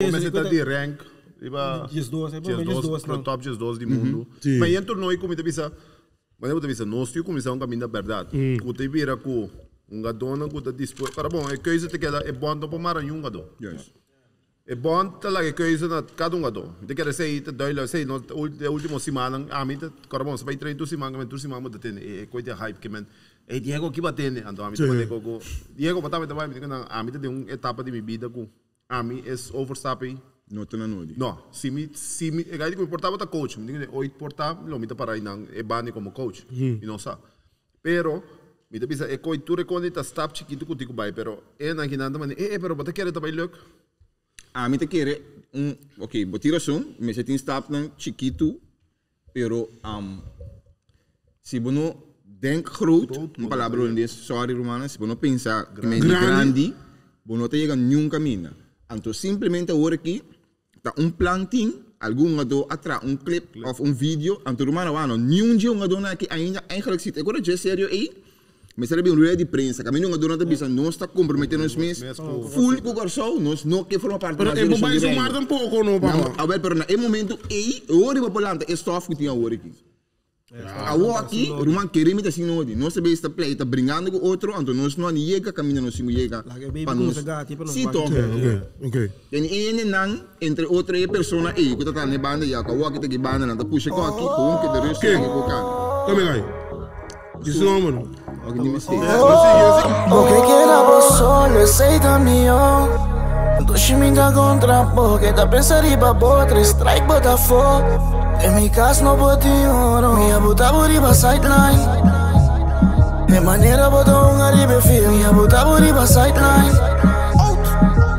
Começa a ter rank. Pro top 12 do mundo. Mas em torneio como te bisa, mas eu te bisa, nós temos começar um caminho da verdade. O te vira com gadona, com te dispor. Cara bom, é coisa te queda é bom para maranhão gado. É bom te lá é coisa na cada gado. Te quer sei te dói lá sei no última semana a mim te cara bom, se vai treinar semana, mas tu semana te tem é coisa hype que man. É Diego que batene, então a mim te com Diego batava te vai me a mim te uma etapa de minha vida com a mim é overstappen. Não tem nada. Não, se me importava tá coach, me digo, oito portar, lo me tá para aí não, é bane como coach, e não sabe. Pero me tá bisa, é coitura quando tá stop chiquito contigo vai, pero é na que nada mas pero bota querer também look. A mim te querer ok, botar razão, mas você tem stop não chiquito, pero se você denk groot, uma palavra inglês, sorry romana, se você não pensa grande, você não chega nenhum caminho. Então simplesmente agora aqui tá planting algum ado atrás clip of vídeo então rumana wano nenhum dia ado na aqui ainda eigenlijk zit agora já sério aí mas será bem ruim de prensa caminho ado na bisa não está comprometendo os meus full com garçom nós não que forma parte da mas vai somar um pouco não para a ver pero na momento aí agora vai planta é stuff que tinha agora aqui aqui rumana querer me assim não nós sabemos esta play tá brincando com outro então nós não chega caminho nós não chega para nós sim ok e não entre outra pessoa aí que tá na banda já que o que tá banda não tá puxa com aqui com que de resto aqui com cara come aí isso não mano o que era vos solo aceita mío tu chiminta contra porque tá pensando ir para outra strike Botafogo. En mi casa no puedo oro, mi abuta buriba sideline. De manera boto un arriba film, mi abuta buriba sideline.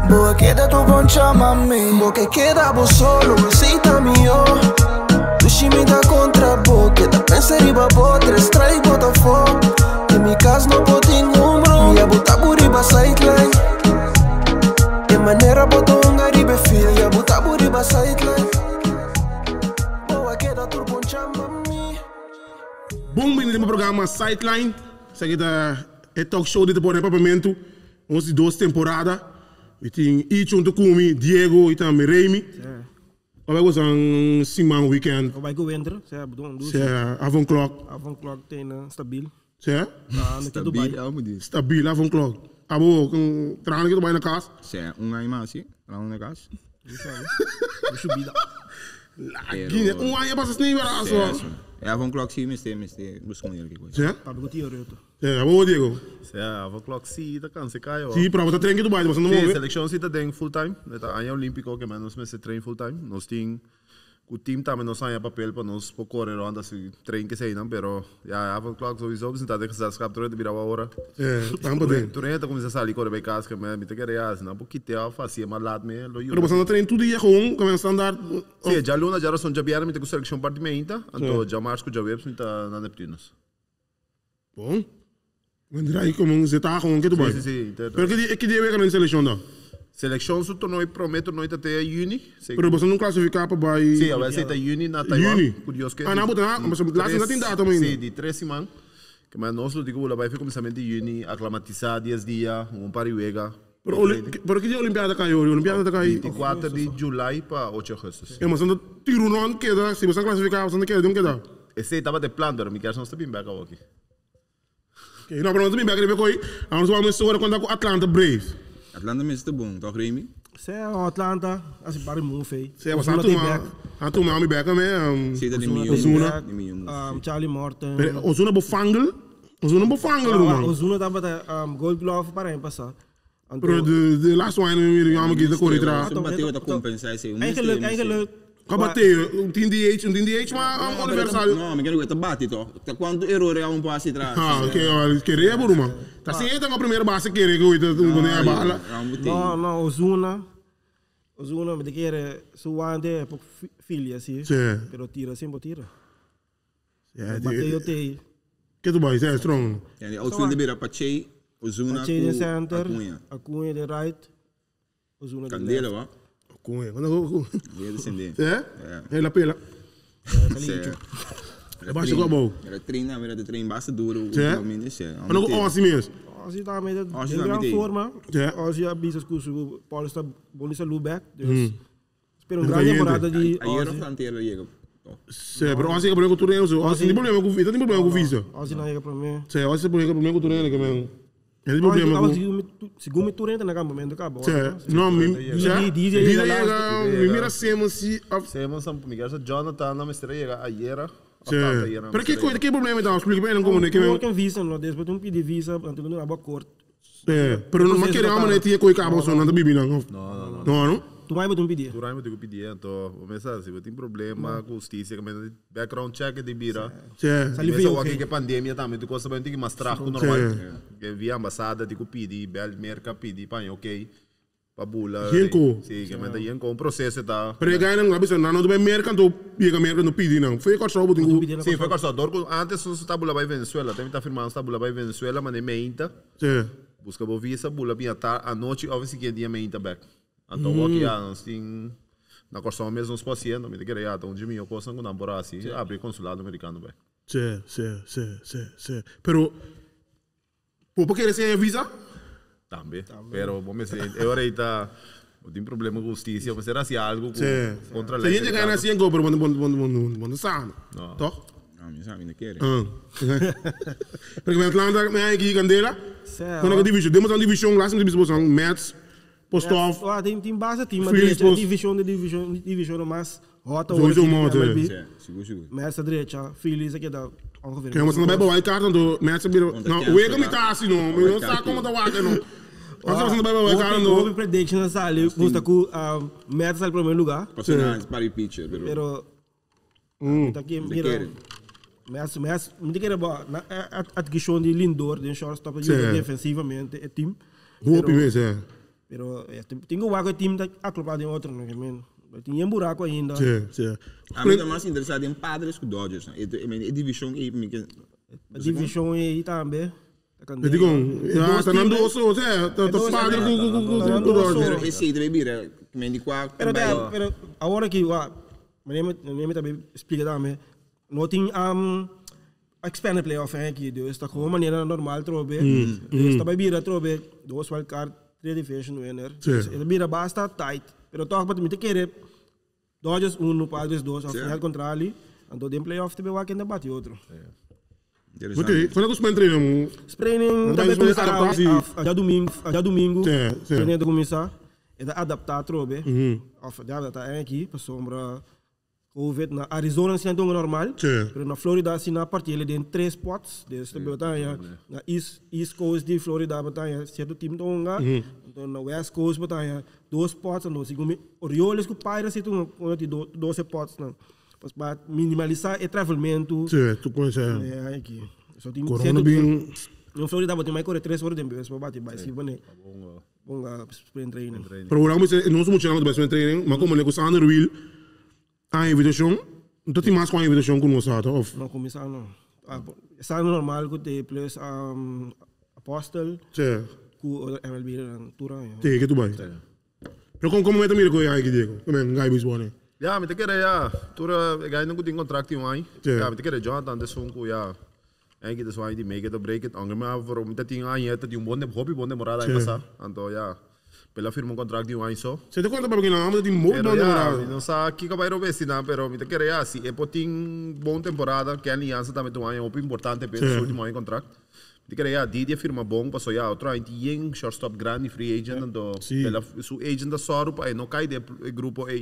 Boa queda tu poncha mami, boa queda vos solo, cita mío. Tu chimita contra boca, te pensa riba botra, strike Botafogo. En mi casa no puedo oro, mi abuta buriba sideline. De manera boto un arriba film, mi abuta buriba sideline. Bom, bem, no programa Sideline. Isso aqui é talk show de depois de papamento. Vamos de 2 temporadas. E tem junto comigo, Diego e também Remy. Vai gostar um semana weekend. Vai go winter, avant clock. Avant clock tem stabil. Certo? Stabil, avant clock. Abo, com trânsito que tu vai na casa. Certo, ano mais assim, lá na casa. Subida. Um ano passa sem ver é avant clock sim, mas buscando ele que coisa. Certo? Para botar reto. Abo Diego. Avant clock sim, tá cansa caiu. Sim, para botar treino que tu vai, mas não morre. Seleção sim tá dentro full time, tá ano olímpico que menos mas treino full time. Nós tem o time também não sai papel para nós por correr ronda se treino que sei não, pero já avant clock sowieso você tá dentro das capturas de virar a hora. Tampa bem. Tu nem tá começando a sair correr bem casa que me te querer assim, não porque te fazia mal lado me lo pero você não treina tudo dia com como standard. Sim, já luna já são já vieram me te com seleção parte me então já março já webs me tá na Neptunos. Bom. Quando aí como você tá com que tu vai? Sim. Pero que dia vai na seleção não? Seleção su torneio prometo noite até juni. Pero você não classificar para vai? Sim, vai ser até juni na Taiwan. Curioso que. Não, mas lá ainda tem data também. Sim, de 3 semanas. Que mas nós lo digo lá vai começamento de juni, aclimatizar 10 dias, pariwega. Pero que dia Olimpiada caiu? Olimpiada caiu 24 de julho para 8 de agosto. Mas não tiro não queda, se você classificar, você não queda, não queda. Esse estava de plano, mas me quer não está bem back aqui. Não, mas não bem back ele veio aí. Nós vamos agora quando com Atlanta Braves. Atlanta mesmo está bom, toch Remy? Sim, Atlanta, assim para move. Sim, mas Antu me back me. Sim, de Ozuna. Charlie Morton. Ozuna bofangel. Ozuna estava Gold Glove para passar. Pero de last one we gaan we correr tra. Bateu da compensação. Eigenlijk bateu, um DH mas universal. Não, mas quero que bate to. Quando erro é passe atrás. Ok, querer Buruma. Tá sem a primeira base querer que oito a bala. Não, Ozuna me quer suande por filha assim. Pero tira sempre tira. Bateu te. Que tu vai ser strong. É, outfield de beira Pache, Ozuna de center, Acunha de right, Ozuna de Candela, left. Acunha, quando é descendente. É? É la pela. Basta com a boa. Era trein basta duro. Mas não com assim mesmo. Als je daarmee de grande forma, als je business curso, Paulo está bonito Lubeck, dus speel een grande temporada de. Ayer no fronteira llega. Sim, pero assim que problema com o Tureno, assim tem problema com visa, tem problema com visa. Als je nou je problema. Sim, assim tem problema com o Tureno que mesmo. Tem Problema problema com. Segundo me Tureno na cama, momento acaba. Sim, não, visa chega, me mira Simmons se. Simmons am Miguel Jonathan na mistura chega ayer. Sim. Pero que problema então? Explica bem como é que não tem visa, não, depois tu pedir visa, então não aba corto. É, pero não quer a maneira tinha coi cabo só não tá bebendo não. Não. Tu vai botar pedir. Tu vai botar pedir, então, começar se tem problema com justiça, que background check de bira. Sim. Sali o que pandemia também, tu costa bem que mostrar com normal. Que via ambassada de pedir, bel merca pedir, pai, ok. Pabula. Sim, que manda aí com processo tá. Pregar não sabe se não do mercado pega mercado no pedir não. Foi cortado botou. Sim, foi cortado. Antes os tabula vai Venezuela, também tá firmando tabula vai Venezuela, mas nem meinta. Sim. Busca boa visa, bula bem à noite, obviamente que dia meinta back. Então aqui assim na corção mesmo os pacientes, me querer já então de mim eu coisa com namorado assim, abre consulado americano back. Sim. Pero por que receber visa? Também. Pero vamos dizer, eu aí tá tem problema com justiça, mas será se algo contra a lei. Se a gente ganha assim, go pero bom sabe. Toch? Não, me sabe não quer. Porque o Atlanta me aqui Candela. Quando a divisão, demos uma divisão lá, sempre divisão Mets, Postov. Tem base time, mas divisão mais rota ou seguro. Mets a direita, Phillies aqui da ongeveer. Kijk, maar ze hebben wel kaarten door Mets hebben. Nou, hoe ik niet daar zie nog, maar je staat komen te wachten nog. Als ze hebben wel kaarten door. Houve prediction sale, custa com Mets al primeiro lugar. Passando para o pitcher, pero aqui mira. Mas me diga a adquisição de Lindor, de shortstop, defensivamente é time. Hoe mesmo é. Pero tem o time da aclopado em outro, não é? Tinha buraco ainda. Sim. A mim mais interessado em Padres com Dodgers, né? A divisão a divisão aí também. Eu digo, está dando osso, tá padre com Dodgers. Pero esse deve vir, me digo pero agora que me também explica também. Não tem expanded playoff aqui, dus está com maneira normal trobe. Está bem bira trobe, 2 wildcard, 3 division winner. Está bira basta tight, pero toch para me querer Dodgers 1, Padres 2, ao final contra ali, então tem playoff também vai que ainda bate outro. Ok, quando é que os men treinam? Os training também começar já domingo, treinando começar, é adaptar trobe, adaptar aqui para sombra. COVID na Arizona se não normal, mas na Florida se na partilha de 3 spots, desde batalha na East Coast de Florida batalha certo time tonga, então na West Coast batalha 2 spots, então se como Orioles com Pirates se tu de 12 spots não, para minimalizar o travelamento. Sim, tu conhece. É aqui. Só tem Corona bem. Na Florida batalha mais corre 3 horas de tempo, para bater mais se bane. Bom sprint training. Programa não somos chegando para sprint training, mas como negociar no Will. A invitação, não tem mais com a invitação com nós, ou? Não começar não. Está normal que tem plus Apostle, com MLB na tura. Sim, que tu vai. Mas como é que mira com a Diego? Como é que vai bisbo né? Ja, me te querer ja, tura ga não tem contrato um aí. Ja, me te querer Jonathan de sonco ja. Eigenlijk is waar die make it or break it. Anger maar voor om te ting aan je te die bonde hobby bonde morada aí passar. Então ja. Pela firma contrato de um ano só. Você te conta para que não anda de muito bom temporada. Não sabe que vai roubar se não, pero me te querer assim, é potin bom temporada, que a aliança também tem um ano importante para o último ano contrato. Me te querer Didi firma bom, passou já outro ano tem shortstop grande free agent, então pela su agent da Soru para não cair de grupo A,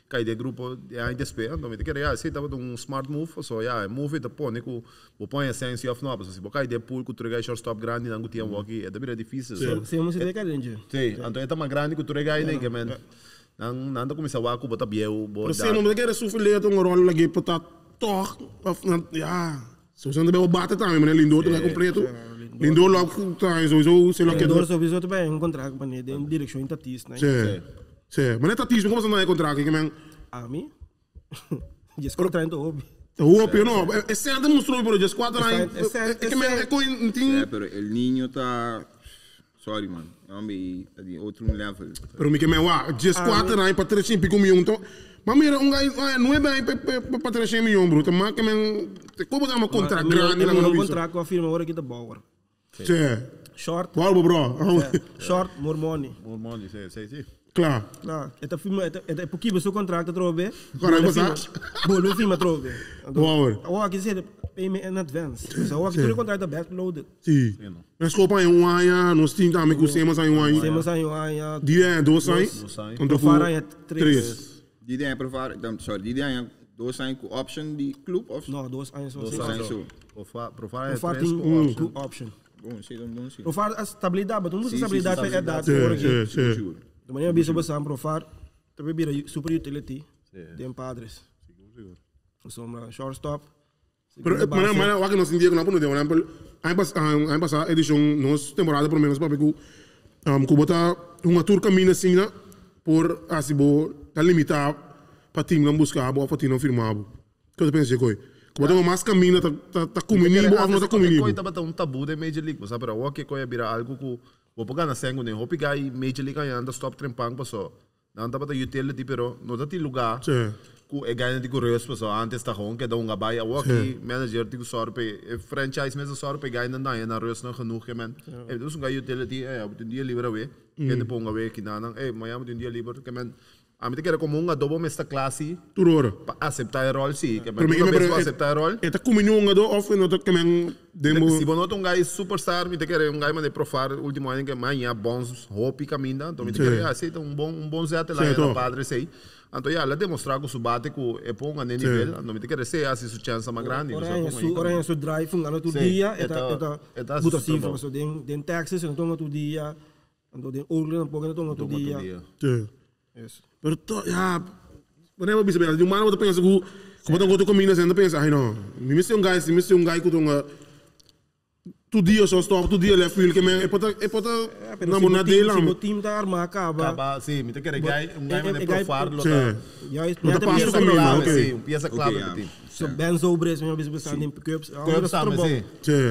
cair de grupo de ainda espera, então me te querer assim tava smart move, passou já move da pone com o põe a sense of no, passou se boca de pool com tu shortstop grande não tinha walkie, é também difícil. Sim, mas é cadente. Sim, então é tão grande que tu regai nem que men. Nanda começa a botar biel, botar. Você não me quer sofrer um rolo lá que para toc, já. Se você não deve bater também, mas Lindor também completo. Lindor logo tá, isso sei lá que Lindor só visou também um contrato para ele, em direção tatis, né? Sim. Mas é tatis, como você não é contrato que men? A mim? Já contrato hobby. Hobby não, é certo mostrou por já 4 anos. É que men é coin tem. Pero el niño tá sorry man, é outro level. Pero me que men wa, já 4 anos para 3 pico milhão então. Mas mira, não é bem para 300 milhões, bro. Mas que men, como dá uma contrato grande lá no contrato com a firma agora que tá bom. Sim. Short. Qual, bro? Short, more money. More money, sim. Claro. Esta firma, é porque você contrato trove. Agora vai passar. Bom, no firma trove. Wow. Agora que dizer payment in advance. Agora que tu contrato back loaded. Sim. Mas copa em um ano, nós temos também com semas em um ano. Semas em um ano. Dia 2 anos. Então fora é 3. Dia provar, sorry, dia 2 anos com option de clube of? Não, 2 anos só. 2 anos só. Provar é 3 com option. Bom, sim. Provar a estabilidade, mas não muita estabilidade é dado. Sim. De maneira bisa basam provar, também vira super utility de padres. Sombra shortstop. Mas o que nós sentimos que não podemos, ano passado edição nossa temporada pelo menos para que o bota uma tour caminha assim, por assim bo tá limitado para time não buscar, para time não firmar. Que eu pensei coi. Bota mais caminha tá comigo ou não tá comigo. Coi tá um tabu de Major League, sabe para o que coi vira algo que vou pegar na sengo nem, vou pegar aí Major League aí anda stop trempang passou. Não tá para utility pero não tá tem lugar. Ku é ganha de correios passou antes tá com que dá um gabai a aqui manager de sorpe franchise mesmo sorpe ganha na reus não genoeg que man. É dus um ganha utility é um dia livre we. Que depois um we que não mas um dia livre que man. A mim te quero como um adobo nesta classe. Turora. Para aceitar o rol sim, que man. Mas aceitar o rol. É tá comendo um adobo off não tá que man demo. Se bonoto um ganha superstar, me te quero um ganha mas de profar último ano que manhã bons hope caminda, então me te quero aceita um bom zete lá na padre sei. Então, ela demonstrar que o subate que é bom a nível, não me quer ser assim sua chance mais grande. Ora su drive um ano todo dia, é buta cifra, so den taxes então todo dia, então den organ um pouco todo dia. Isso. Pero já, quando eu penso, de uma hora eu penso que como eu tô comigo assim, eu penso, ai não, me um guy que tô todo dia só stop, todo dia ele feel que é para namorar dele lá. O time tá armado acaba. Sim, me te quer mas de profar lo tá. Não tá pieza clave, sim, pieza clave do time. So Benzo Bres, minha vez pensando em pickups, sim.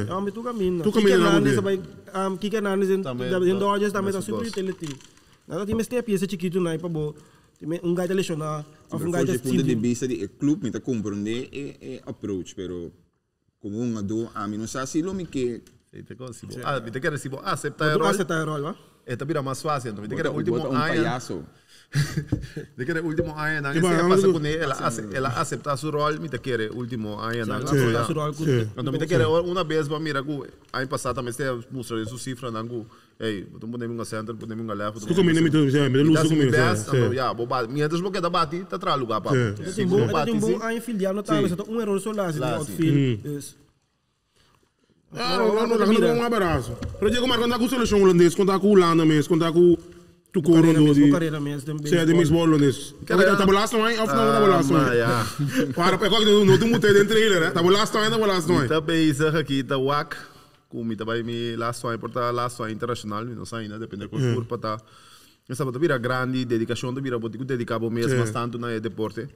É um tu caminho. Tu caminho vai que nanes em Dodgers também tá super utility. Nada time este pieza chiquito não é para bo. Um guy de lesionar, um guy de time de vista de clube, me tá compreender é approach, pero como um ado a mim não sei se lo me que me te quer se aceitar o rol, é também mais fácil, então me te quer último ano. De que último ano na passa com ela aceitar seu rol, me te quer último ano na seu rol. Então me te quer uma vez para mira que ano passado também se mostra sua cifra nangu. Ei, tu podemos um center, podemos um left. Tu combina me luso comigo. Já, boba, minha das bloqueia da bati, tá tra lugar pa. Tem bom a filial no tal, só um erro só lá, se outfield. Não, um abraço. Para dizer como quando com seleção holandês, quando com Holanda mesmo, quando com tu corro de carreira mesmo, de beisebol holandês. Tá bolasta não, of não tá bolasta não. Para pegar que não tu mutei dentro dele, né? Tá bolasta não, tá bolasta não. Tá beijo aqui, tá wak. Como também me last one porta last one internacional, não sei ainda depende da cultura para tá. Essa bota vira grande dedicação, de vira botico dedicado mesmo bastante na deporte.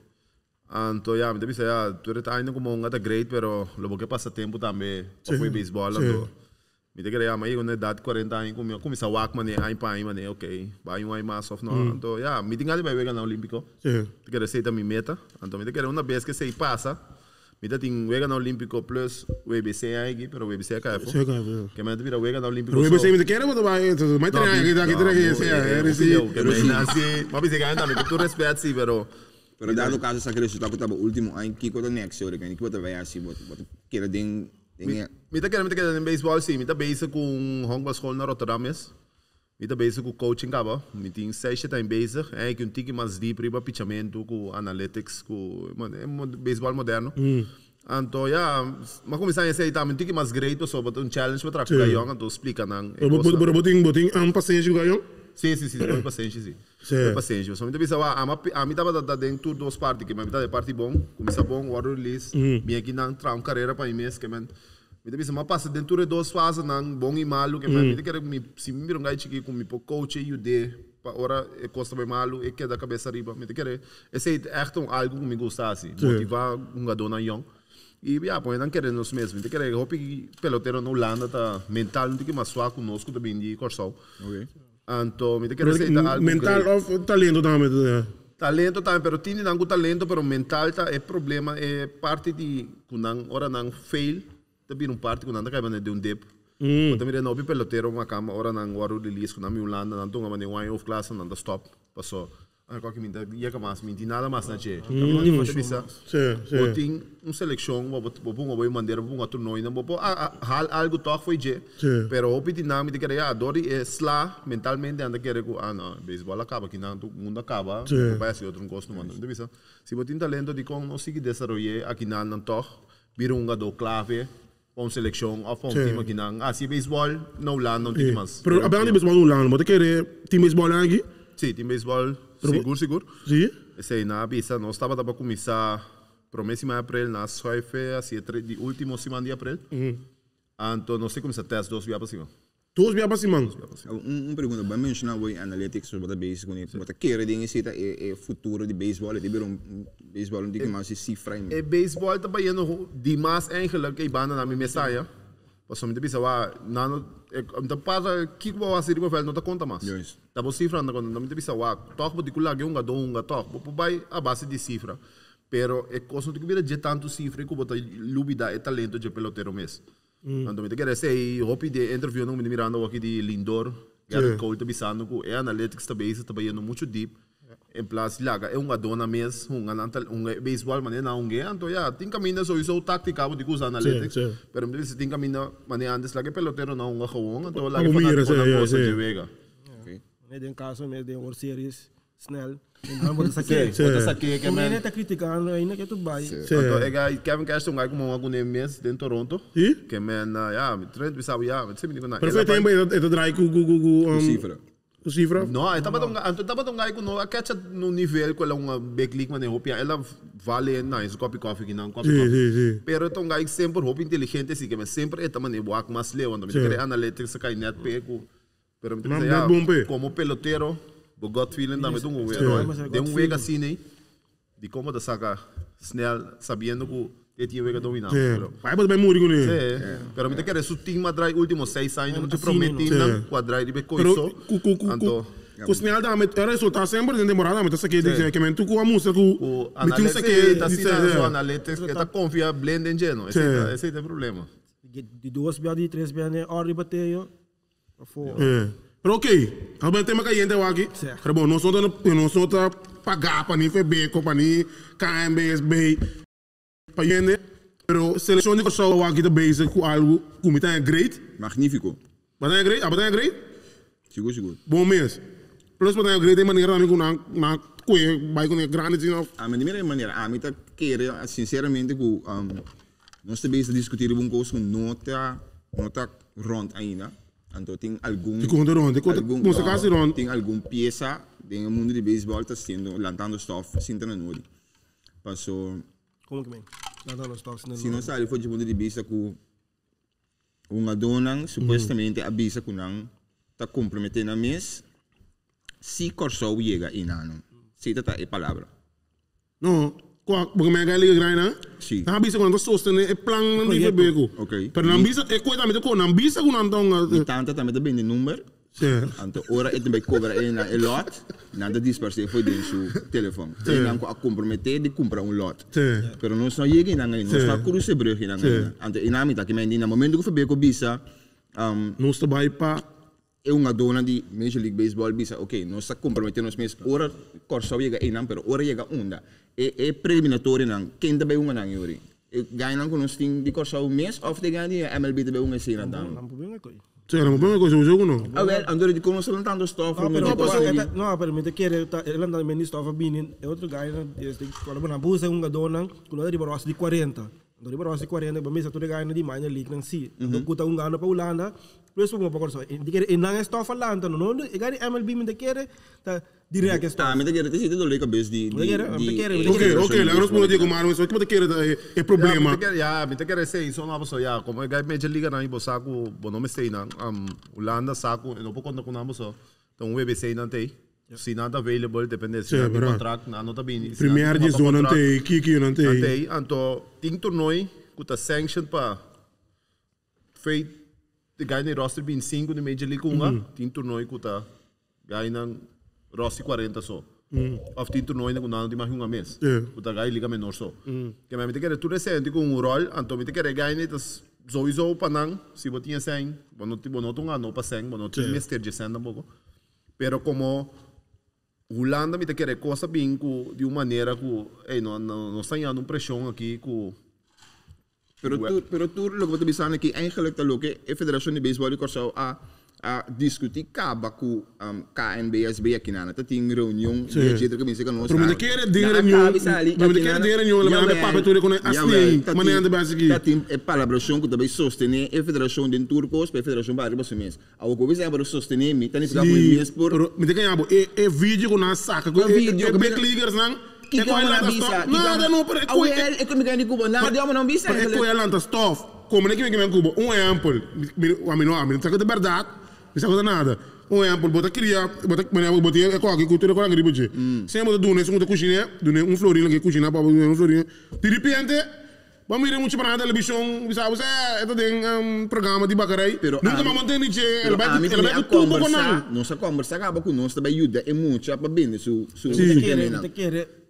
Então já me deve ser tu eres ainda como um great, pero logo que passa tempo também para foi beisebol, então me deve querer mas quando idade 40 anos como essa wak mané aí pai mané, ok, vai um aí mais of não, então já me tinha de vai ganhar olímpico. Te quero ser também meta, então me deve querer uma vez que se passa Mita ting wega na Olímpico plus WBC aí, pero WBC é cafo. Que me vira wega na Olímpico. O WBC me quer botar vai, mas tem aqui mas você ganha também, tu respeita sim, pero dado caso essa acredita que tava último ano que quando next year que bota vai assim, bota quer den Mita quer em beisebol sim, mita base com Hong Kong School na Rotterdam mes. Mita base com coaching caba, mita em 6 tá em base, é que um tique mais deep para pitchamento, com analytics, com beisebol moderno. Então, mas começar a ser também um tique mais great, só botar um challenge para trabalhar young, então explica não. Boting paciência com young? Sim, paciência sim. Paciência. Só me deve saber, a mim tava dentro dos partes, que me dá parte bom, começa bom, water release, me aqui não tra uma carreira para mês que me deve saber, passa dentro de duas fases, não bom e malo, que me deve querer se me viram um gajo com me coach e ajude, para hora é costa bem malo, é que da cabeça arriba, me deve querer, esse é algo que me gostasse, motivar jogador na young. E põe não querer nós mesmos, me querer, hope que peloteiro na Holanda tá mental, não tem que mais suar conosco também de Corsol. Então, me querer aceitar algo mental of talento também, Talento também, pero tinha não talento, pero mental tá é problema, é parte de quando ora não fail, também parte quando anda caindo de dip. Também não pelotero uma cama, ora não ora release quando me ulanda, não tunga mane wine off class, não stop, passou. Qualquer minta, ia que mais, minta nada mais na che. Também bisa. Botin seleção, vou mandar um outro noite, não vou hal algo toque foi je. Pero opi dinâmica que era dori é slá mentalmente anda querer que não, beisebol acaba que não, mundo acaba, vai ser outro gosto mano. Bisa. Se botin talento de como não se desenvolver aqui não toque, vira do clave. Para seleção ou para time aqui não. Se beisebol não lá não tem mais. Pero abang de beisebol não lá, não querer time beisebol aqui? Sim, time beisebol seguro. Sim. Esse aí na bisa nós estava para começar promessa de abril nas suave assim de último semana de abril. Então nós temos começar teste 2 dias para cima. 2 dias para cima. Pergunta, vai mencionar o analytics sobre beisebol, mas querer de iniciar é futuro de beisebol, de ver beisebol não tem mais cifra. É beisebol também é demais eigenlijk que banda na minha mensagem. Posso me dizerว่าnão então para que vou fazer com ele não tá conta mais. Tá bom cifra não me dizerว่าtoque particular que toque, vai a base de cifra. Pero é coisa que vira de tanto cifra que botar lubida é talento de pelotero mesmo. Então me quer dizer, hopi de interview não me mirando aqui de Lindor, Garrett Cole tá bisando que é analytics também é muito deep. Em place laga é uma dona mesmo beisebol maneira não então tem caminho só isso tática de usar analytics pero me diz tem caminho maneira antes laga pelotero não gewoon então laga para coisa de vega tem caso mesmo de World Series snel então bota saque que men está criticando ainda que tu vai então é Kevin Cash um como algum mês em Toronto que men trend bisau mas sempre digo na perfeito é drai com cifra o cifra? Não, estava tão gai com a catch no nível que ela uma big league mas Hopi ela vale nice coffee que não coffee. Pero tão gai sempre Hopi inteligente assim que mas sempre é também boa mas leu então me quer analytics cai net pego. Pero me diz como pelotero, o gut feeling também de vega assim né de como da saca snel sabendo que tinha vega dominar. Vai botar bem muri com ele. Pero me quer isso time madrai últimos 6 anos não te prometindo quadrai de coiso. Com snel da met era resultado sempre de temporada mas que dizer que men tu com a música com analytics tá sendo analytics que tá confia blend em geno. Esse é o problema. De 2 bias de 3 bias né hora bater Pero ok, agora tem uma caiente aqui. Pero bom, nós não tá pagar para nem FB, para nem KMBSB. Para gente, pero seleção de pessoas aqui também com algo como está great. Magnífico. Mas é great, é great? Seguro. Bom mês. Plus para great de maneira também com na vai com grande de novo. A minha maneira, a mim tá querer sinceramente com nós também discutir um coisa com nota rond ainda. Então tem algum tem algum peça no mundo de beisebol está sendo lançando stuff sinta na noite. Passou como que bem? Lançando stuff na se não sabe foi de mundo de beisebol com uma dona supostamente avisa que não está comprometendo a mês se corso chega inano. Se tá é palavra. Não, porque me liga grana. Sim. A bisa quando sostene é plan não dive bego. Ok. Pero na bisa é coisa também com na bisa com andong. E tanto também bem de número. Sim. Então ora é também cobra na lot, nada disperse foi dentro seu telefone. Tem não a comprometer de comprar lot. Sim. Pero não só chega na não está cruze brug na. Então inamita que me na momento que foi bego bisa não está vai pa é uma dona de Major League Baseball bisa, ok, nós está comprometendo nos meses, ora corso chega inam, pero ora chega onda. É preliminatório não, quem também uma não yuri. Ganham com nós tem de corso mês, of de ganha MLB também uma cena não. Não problema coi. Sim, não problema coisa o jogo não. Ah, well, andou de como se lantando stuff. Não, pero me te quer ele anda menos stuff binin, é outro ganha, quando na busa uma dona, quando ele barras de 40. Dari barras de 40, bami satu ganha de minor league nang si. Então kuta um ganha para Holanda. Plus uma para corso. Dikere inang stuff Holanda no. E gari MLB me te quer tá direto stuff. Ah, me te quer te sido dole cabeça de. Ok, lá nós podemos dizer mas o que me te quer é problema. Me te quer sei isso não posso como gari Major League na ibo saco, bom nome sei na Holanda saco, não pode contar com nós só. Então o WBC não tem. Se nada available, depende se tem contrato, não tá bem. Primeiro de zona não tem, que não tem. Não tem, então tem torneio que tá sanction para feito de ganhar roster bem 5 de Major League 1, tem torneio que tá ganhando roster 40 só. Of die toernooi na kunano di mahunga mes. Uta gai liga menor so. Que me quer tu recente com um rol, então me quer ganhar das sowieso panang, se você tinha 100, não tunga no pa 100, não tinha mester de 100 tampoco. Pero como Holanda me quer coisa bem de uma maneira que não está dando pressão aqui com Pero tu lo que você sabe que eigenlijk dat ook a Federação de Beisebol Corsau a discutir caba com KNBSB aqui na tá tem reunião de jeito que me que nós. Mas quer dinheiro reunião, mas quer dinheiro reunião, lá na papel tudo com assim, maneira de base aqui. Tá tem é palabração que também sostener a Federação de Turcos, a Federação para você mês. A o que você para sostener me tá nesse caso mês por. Me tem que abo é vídeo com na saca, com vídeo big leaguers não. Que como na bisa? Nada não para é que me ganha de Cuba, nada de não bisa. É que ela anda stuff. Como nem que me Cuba, exemplo, a mim não tá de verdade. Não sabe nada. Exemplo, bota queria, bota é qualquer cultura com a gripe de. Sem botar dune, sem botar cozinha, dune florinho que cozinha para um florinho. De repente, vamos ir muito para a televisão, sabe, é tem programa de bacarai. Nunca mais mantém niche, ela vai tudo com nós. Nossa conversa acaba com nós também ajuda é muito para bem su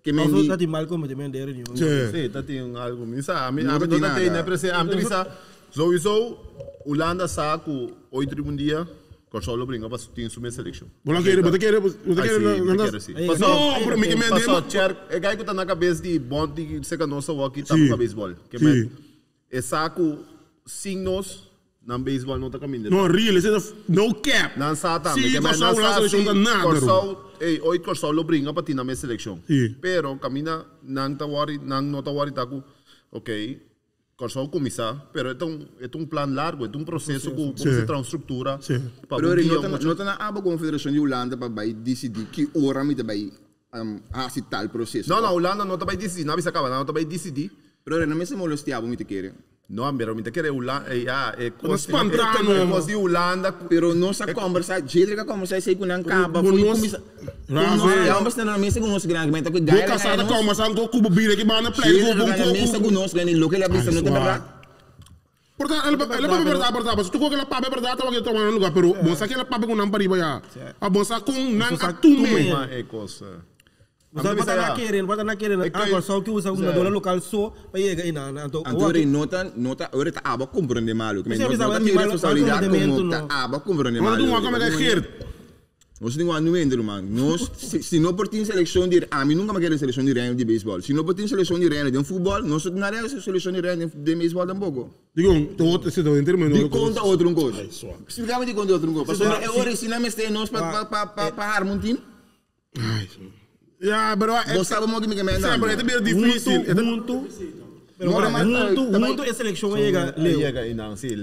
que me está de mal como de mender nenhum. Sim, tá tem algo, me sabe, a mim não tem, né, prece, a mim sabe. Sowieso, Holanda sabe que 8 dia Corsau lo brinca para ter sua seleção. Você quer, não, para mim que me passou chair, é gai que tá na cabeça de bom de ser nossa walkie tá para beisebol, que me é saco signos na beisebol não tá caminhando. Não, real, no cap. Não sabe também, que me não sabe Corsau, hoje Corsau lo brinca para ter na minha seleção. Pero camina não tá worry tá com, ok. Corsau começar, pero é um plano largo, é um processo com se transtrutura. Pero não tá na aba com a Federação de Holanda para vai decidir que hora me vai fazer tal processo. Não, a Holanda não tá vai decidir, não vai acabar, não tá vai decidir. Pero não me se molestiava muito querer. Não, pero me quer Holanda, é coisa de Holanda. Pero nossa conversa, jeito que conversa sei com não acaba, foi começar. Não, mas não me se conosco grande, mas que gaia. Casada conversa com Cuba bira que bana play com me se conosco grande, lo que ela pensa não tem verdade. Portanto, ela pode verdade, mas tu com aquela papo é verdade, tá que tomar no lugar, pero bom sa aquela papo com não pariba já. A bom sa com não atume. É coisa. Você pode não querer, agora só que usa uma dólar local só para chegar aí na. Então, nota, agora tá aba compreender mal, que não tá minha responsabilidade como tá aba compreender mal. Mas tu como é que é? Nós não vamos entender, mano. Nós, se não por ter seleção de, a mim nunca me quero seleção de reino de beisebol. Se não por ter seleção de reino de futebol, nós não temos seleção de reino de beisebol tampouco. Digo, outro se dá entender, mas não. De conta outro coisa. Explicamos de conta outro coisa. Passou é hora ensinamos este nós para armar um time. Ai. Ja, pero vos sabemos que me queimei. Sempre é bem difícil. Muito a seleção chega, não, sim,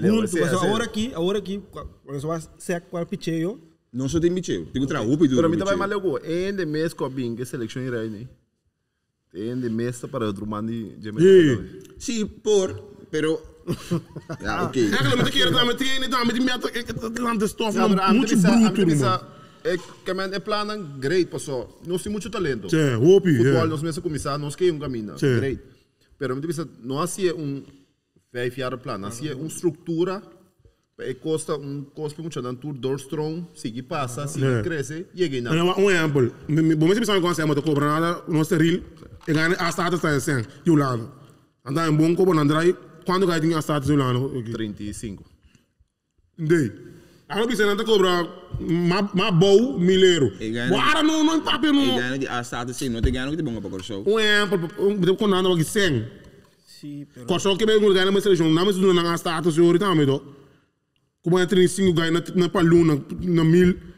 agora aqui, quando vai ser qual picheio. Não só tem picheio, tem que trabalhar o Pero me também mal lego, é de mês com a bem que seleção irá aí. É de mês para outro mandi de sim, pero ok. É que me quer dar me treine, dar me meta que landa stof muito bruto. Que é plano great, passou. Nós temos muito talento. Futebol, nós mesmo começar, nós queremos caminhar. Great. Pero não há um vai plano, há uma estrutura, custa muito na tour doorstrong, sigue passa, sigue cresce, e aí não. Exemplo, vamos pensar com a semana cobra nada, nós teril, e ganha a status está assim, e o lado. Andar em bom como Andrai, quando ganha a status o lado? 35. Dei. Agora você não cobra mais bom milheiro. Agora não é papel não. E ganha de assado sim, não tem ganho que te bom para Corsau. Com nada aqui sem. Sim, pero Corsau que bem ganha uma seleção, não mas não na assado se orita me do. Como é 35 ganha na paluna na 1000.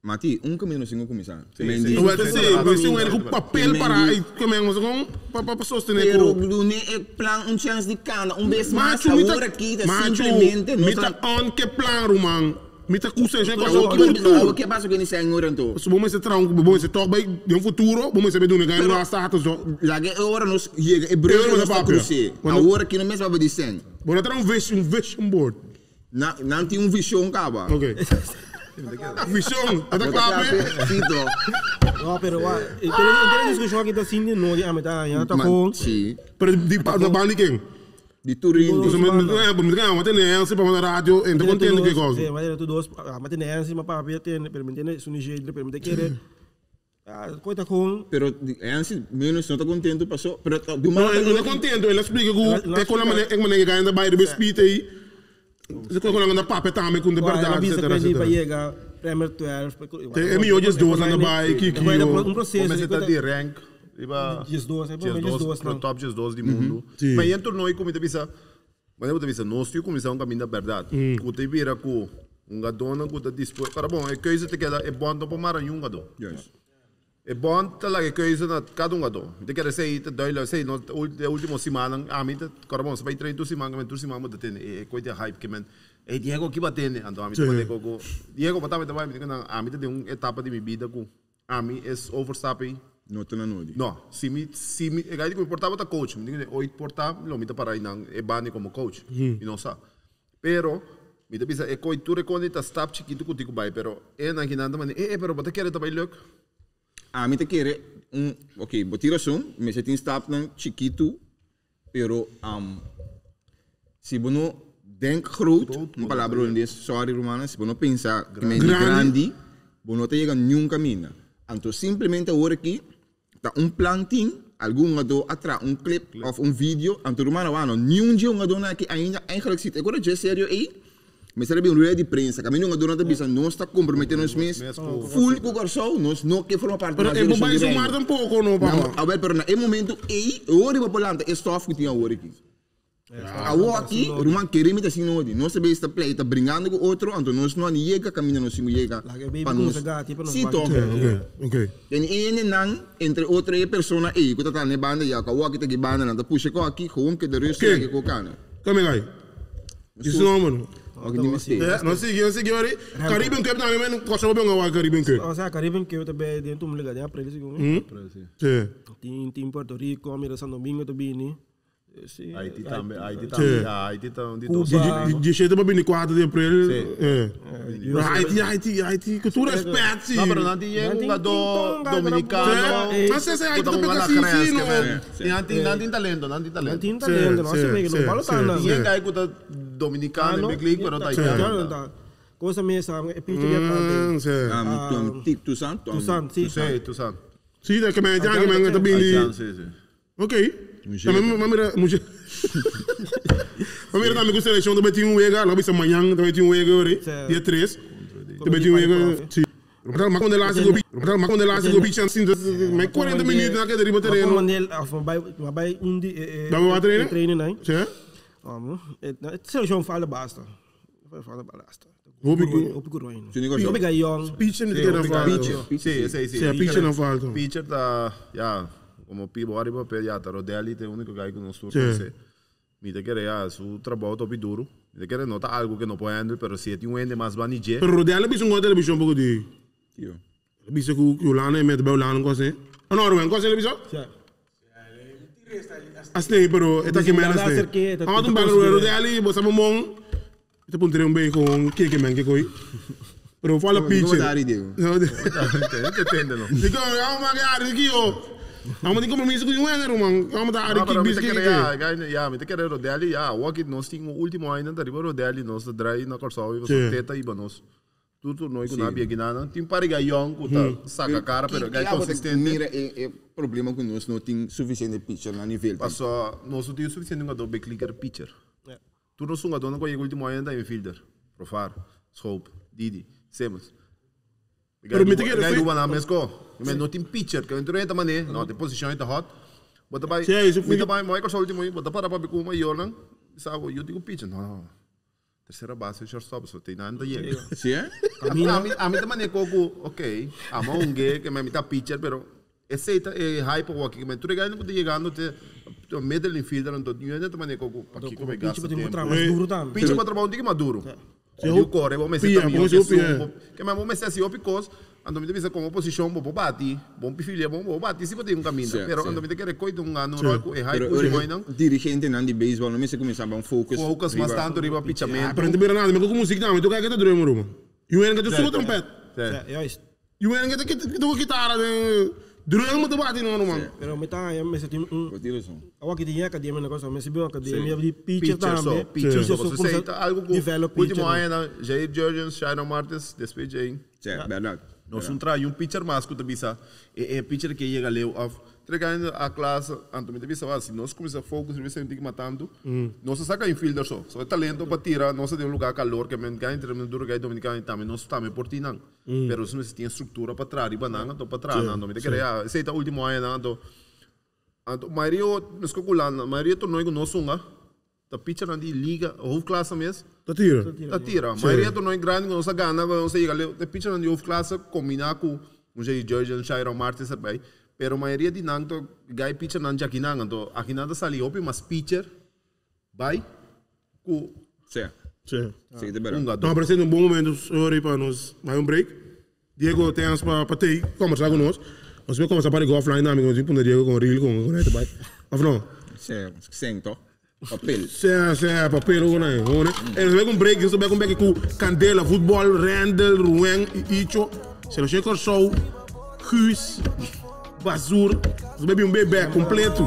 Mati, caminho sem começar. Você é com papel para caminho para sostener. Pero não é plan chance de cana, vez mais agora aqui simplesmente não está on que plan man. Mita cusa já o que passa com esse agora então. Se vamos se traum, vamos se toque bem no futuro, vamos se bedo ganhar lá status. Lá que agora nós chega é breve para crescer. Agora aqui no mês vai dizer. Bora ter um vision board. Não tem visão caba. OK. Visão, até claro. No, pero tem discussão aqui da cine no de ameta, já tá com. Sim. Pero de banda quem? De Turim. Mas tem essa para mandar rádio, então contendo que coisa. Sim, mas tu dois, mas tem essa, mas para ver tem, permite isso no jeito, permite querer. Coita com. Pero antes menos não está contente passou. Pero do Não, mal ele não é contente, ele explica que é com a maneira que ganha da bairro do Bespita aí. Você coloca na papel também com de verdade, etc. Para chegar Premier 12. É melhor just dois na bairro que um processo. Começa a ter rank. Just dois, top just dois do mundo. Mas em torneio como te bisa, mas eu te bisa, nós temos comissão caminho da verdade. Que te vira com gadona que te dispõe. Cara bom, é coisa te queda é bom para maranhão gado. Yes. É bom te lá que coisa na cada gado. Te quer sei te dói lá sei no última semana a mim te cara bom, se vai treinar tu semana mas te é coisa hype que men. É Diego que batene, então a mim te com Diego batava te vai me a mim te de uma etapa de minha vida com a mim é overstappen. Não está na noite. Não, se me gai que me portava tá coach, me digo oito portar, lo me tá para aí não é bane como coach, e não sabe. Pero me te é coitura quando tá stop chiquito contigo vai, pero é na ginanda mas pero bota querer também look. A mim te querer ok, botiração, me se tem stop nan chiquito, pero se você denk groot, uma palavra em inglês, sorry romana, se você pensa que é grande, você não chega nenhum caminho. Então simplesmente agora aqui tá planting, algum ado atrás clip of vídeo, então romana wano, nenhum dia ado aqui ainda eigenlijk zit. Agora já sério aí. Mas era bem um de prensa, caminho não durante a bisa, não está comprometendo os meses, full com o garçom, não quer formar parte da geração. Mas é mais um pouco, não, pá. A ver, pero na momento aí, hoje para planta, é stuff que tinha hoje aqui. A hoje aqui, Roman querer me assim não, não se vê esta play, está brincando com outro, então nós não chega, caminho não se chega. Para nós. Sim, ok. E não entre outra pessoa aí, que está na banda já, que hoje aqui banda, não puxa com aqui, com que de resto é que cocana. Como é que? Isso não, mano. Não sei, olha. Caribbean Cup também, mas não gosto de jogar Caribbean Cup. O sea, Caribbean Cup também dentro de uma liga de aprender segundo. Sim. Tem Porto Rico, América São Domingo também. Haiti também, de jeito para vir 4 de abril. Haiti, cultura expert. Não, mas não tinha jogador dominicano. Mas essa é Haiti também assim, não tem talento, não tem talento, não se vê que não fala tanto. Ninguém cai com dominicano, big league, mas não tá aí. Cosa mesmo, é pinche de arte. Tucson. Sim, da que me também. Ok. Mas também com a seleção também tinha wega, lá bisa amanhã também tinha wega, dia 3. Também tinha wega. Sim. Mas quando lá se go bicho assim, mais 40 minutos na cadeira de treino. Vai dia. Vai treino, né? Sim. Seleção fala basta. Fala basta. Pitcher não falta. Pitcher tá, como pibo arriba pediatra, Rodelli é o único cara que não estou conhecendo. Me te quer su trabalho top duro. Me te quer nota algo que não pode andar, pero se tem ende mais banije. Pero Rodelli bicho um televisão um pouco de. Tio. Bicho que o lana mete bem o lana com você. Não, Ruben, com você bicho? Sim. Assim, pero está que menos assim. Vamos um bagulho Rodelli, você é bom. Te ponterei um bem com que men que coi. Pero fala pitcher. Não dá ideia. Não entende não. Digo, vamos magar aqui ó. Vamos ter compromisso com o Wenner, mano. Vamos dar aqui biscuit. Me te quer Rodelli, o aqui nós tínhamos o último ainda, da riba Rodelli, nós drai na Corsal e você teta e banos. Tudo nós com na biaginana, tem pariga young, que saca cara, pero gai consistente. Mira, é problema com nós não tem suficiente pitcher na nível. Passou, nós não temos suficiente um big clicker pitcher. Tu não sunga dona com o último ainda infielder, Profar, Scope, Didi, Semos. Pero me te quer gai duba na mesco. Mas não tem pitcher, que entrou esta maneira, não tem posição está hot. Bota vai, bota vai, mais que só o último, bota para para com uma Yorlan, sabe, eu digo pitcher, não. Terceira base, shortstop, só tem nada aí. Sim é? A mim também é coco, ok, a mão que me tá pitcher, pero esse é hype o aqui, mas tu regai não pode chegar no te middle infielder, então eu ainda também é coco, aqui como é gasto tempo. Pitcher para trabalhar um pouco mais duro. Eu corre, vou me sentar que mas vou me sentar assim, o picos. Ando me devisa como posição bom bati, bom filha bom bati, se pode um caminho. Pero ando me querer coito um ano roco e hype hoje vai não. Dirigente não de beisebol, não me se começar a focus. Focus mais tanto riba pitchamento. Pero não nada, me com música não, tu quer que tu durma ruma. E o que tu sua trompete. E o que tu guitarra durma tu bati não mano. Pero me tá aí me se tem eu aqui tinha academia negócio, me se viu academia de pitcher também. Pitcher só algo último ano, Jair Georgians, Shino Martins, despede aí. Verdade. Nós traz pitcher mais que bisa é pitcher que chega leu of tregando a classe anto me bisa assim nós começa foco se você tem matando nós saca infielder só talento para tirar nós tem lugar calor que men ganha entre duro ganha dominicano também nós também portinang pero se nós tem estrutura para trás e banana to para trás não me te querer sei tá último ano anto maioria nós calculando maioria tornou que nós sunga tá pitcher andi liga hof classe mesmo Tá tira. maioria tornou grande nós gana nós chega leu tá pitcher andi hof classe combinar com um George Shire Martin sabe pero maioria de nanto gai pitcher nan aqui nan então aqui nada sali opi mas pitcher vai com Sim. Sim, de verdade. Então, apresenta bom momento, sorry, para nós. Mais break. Diego, tem as para ter, conversar com nós. Nós vamos conversar para o offline, nós vamos Diego com o Reel, com o Rete Bike. Afinal? Sim, então. Papel. Sim, papel, né? Nós vamos com break, nós vamos com break com Candela, futebol, Randall, Rueng, Icho. Se nós chegamos show, Guus, Basur, nós vamos bebê completo.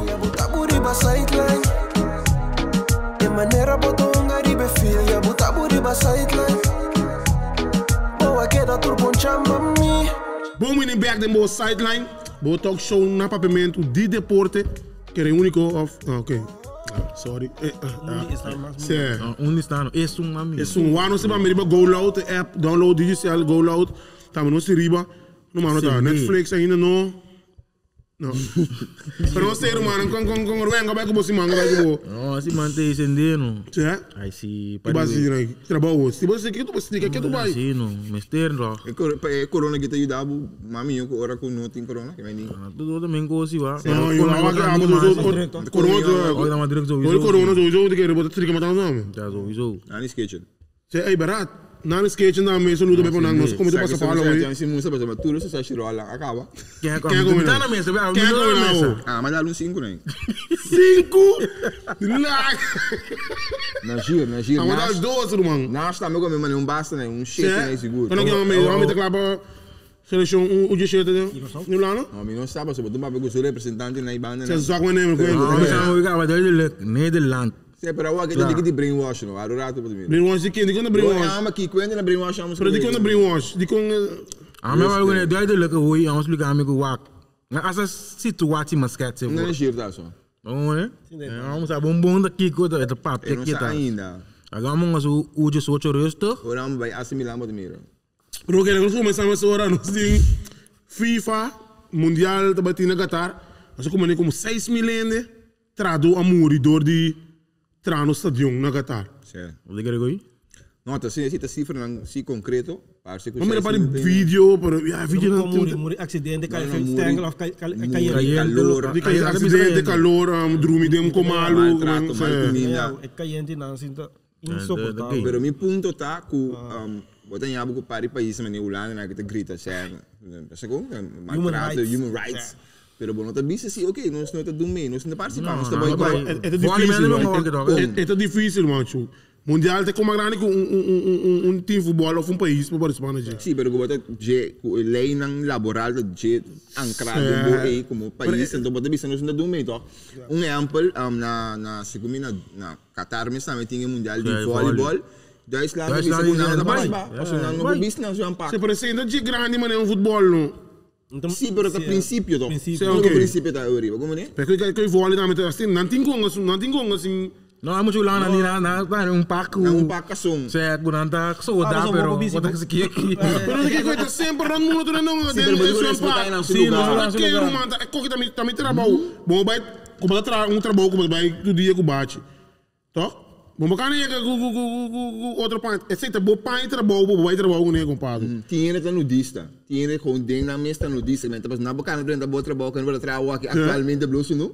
De maneira botou ribe filha, buta buriba sideline. Boa queda turbo chamba mi. Bom winning back de boa sideline. Boa talk show na papamento de deporte. Que é o único of. Ok. Sorry. Está no amigo. É um ano se vai me go load app, download digital go load. Tá no se riba. No mano tá Netflix ainda não. Não. Pero não sei, mano, com o Ruenga vai que você manga vai que vou. Não, se mantém acendendo. Sim. Aí se base aí, trabalho. Se você quer tu vai que tu vai. Sim, não, mester não. É corona que te ajuda, mami eu ora com não tem corona que vai nem. Tudo também coisa vai. Não, eu não vou corona. Olha na direto o corona do de que botar triga matar não. Já do. Ani sketch. Sei aí barato. Não esquece na mesa luta bem para nós como tu passa para lá hoje. Se música para tudo isso sai chiro lá acaba. Quem é que tá na mesa? Quem é que na mesa? Ah, mas dá um 5 né? 5? Lá. Na gira. Ah, mas dá 12, mano. Nós também como não basta né, um shake né seguro. Quando que vamos te clava seleção o dia cheio de lá não? Não, não sabe sobre tu mas pegou o representante na Ibana. Você só com ele, Nederland. Sim, pero agora que de brainwash não, adorato para mim. Brainwash de quem? De quando brainwash? Ah, mas que quando na brainwash vamos. Pero de quando brainwash? De com mas agora dois de leque hoje, vamos explicar amigo wak. Essa situação masquete. Não é giro tá só. Não é? Vamos a bom daqui coisa é papo que que tá ainda. Agora vamos o de socho resto. Ora vamos vai assimilar para mim. Pero que nós começamos agora nós tem FIFA Mundial da Batina Qatar. Nós começamos como 6 milhões trado a muridor de tra no stadion na Qatar. Certo. O de Gregoi? Não, tá sim, essa cifra não se concreto, parece que vamos para vídeo, para vídeo não tem acidente, cai stangle of cai acidente, calor, drumidem com malo, é caiente não sinta insuportável. Pero mi punto tá com botar em algo para país mas Holanda na que te grita certo. Percebeu? Human rights. Pero bom, não tá bicho assim, ok, nós não tá do meio, nós não participamos, tá bom. É difícil, macho. Mundial tem como grande com time de futebol ou um país para participar na gente. Sim, pero bota je lei não laboral de ancrado aí como país, então bota bicho nós não do meio, então. Um exemplo na segunda na Qatar mesmo também tinha mundial de voleibol. Da Islândia bisa não tá participar. Não business não passa. Se parece ainda de grande mas é um futebol não. Sim, pero a princípio, então. O princípio da Euriba, como é? Porque que vôlei também assim, não tem como assim. Não há muito lá na um paco. Um paco som. Se guranta soda, pero bota que aqui. Pero que coisa sempre não mundo não. Sim, pero você respeitar em nosso lugar. Que romanta, é coisa também trabalho. Bom, vai como trabalho como vai do dia que bate. Tá? Bom, bacana é que outro pai, aceita bom pai trabalho, vai trabalho com ele compadre. Tinha tá nudista. Tinha com den na mesa nudista, mas tá na bacana dentro da boa trabalho que vai trabalhar aqui atualmente blues não.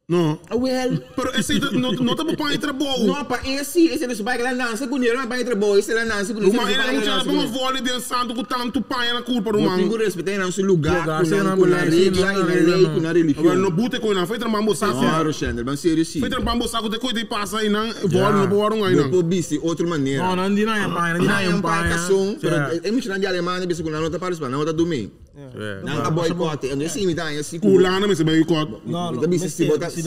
Não. Well, pero aceita não tá bom pai trabalho. Não, pa esse não vai que lá dança com ele, mas pai trabalho, esse lá dança com ele. Mas ele não tinha bom vôlei dançando com tanto pai na culpa do mano. Tem que respeitar nosso lugar, com a regra e lei, com a religião. Agora não bute com ele, foi trabalhar saco. Claro, Xander, mas sério sim. Foi trabalhar saco de coisa e passa aí não, vôlei não boaram aí não. Não pode outra maneira. Não, não dina é pai, cação, é muito de Alemanha, bisa com não tá para não tá do meio. Não tá boicote, eu não sei me dá assim. Culana mas vai boicote. Não, se botar assim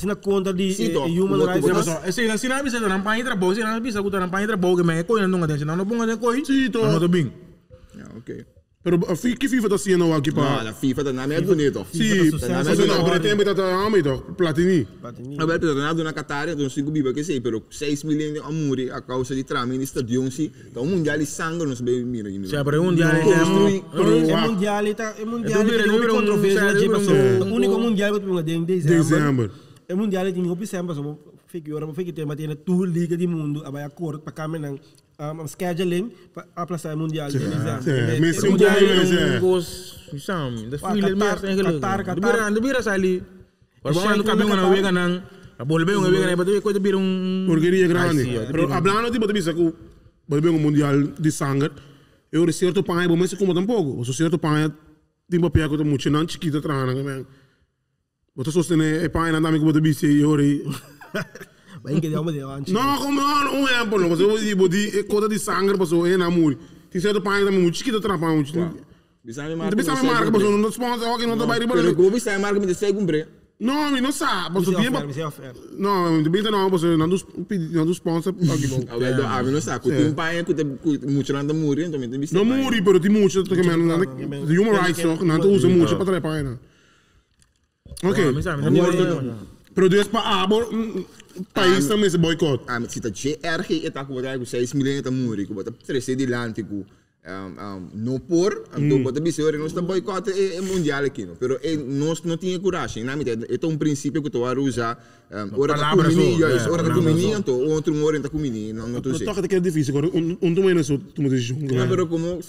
na conta de human rights. Se não bisa na pai trabalho, se não bisa com na pai trabalho que me coisa não atenção, não bom até coi. Sim, tô. Não tô bem. Ok. Pero que FIFA está haciendo aqui Não, para? a FIFA tá na minha bonito. Sim, FIFA mas não, por tempo está amigo, Platini. A ver, pero na dona Qatar, então 5 biba que sei, pero 6 milhões a muri a causa de trama no estádio si, então mundial sangue não se bem mira. Sia, pero mundial É mundial, é mundial, tem controvérsia de passou. O único mundial que tem em dezembro. É mundial tem em dezembro, só figura, fica tem batendo tour liga do mundo, a vai acordo para caminhar scheduling para aplaçar mundial de dezembro. Mas mundial das filhas mais Qatar. Debira sair. Agora no caminho na vega não. A volver uma vega para ter coisa vir porqueria grande. Pero hablando tipo de bisa que volver um mundial de sangue, eu de certo pai, bom mas como tampouco. O certo pai tem papel que muito não chiquito trana, né? Você sostener é pai não dá me como de bisa e ori. Vai que dá uma de antes. Não, como não é bom, você pode de coisa de sangue, passou é na muri. Tem certo pai também muito chiquito trana, muito. Bisa me marca, passou não sponsor, alguém não trabalha para. Pero como bisa marca me de sei cumprir. Não, não sabe, passou tempo. Não, de bem não, passou não dos sponsor aqui bom. A não sabe, tem pai que muito não muri, então me bisa. Não muri, pero tem muito que de human rights, não usa muito para trabalhar pai, né? Ok. Pero Deus para país também se boicote. Mas se tá GRG está com o 6 milhões de muri, com o 13 de lântico, não por, então bota bisor, nós está boicote é mundial aqui, não. Pero nós não tinha coragem, na medida é um princípio que tu vai usar, ora da comunidade, ora da comunidade, então outro mora da comunidade, não tu sei. Toca que é difícil, agora também não sou, tu me diz. Não, pero como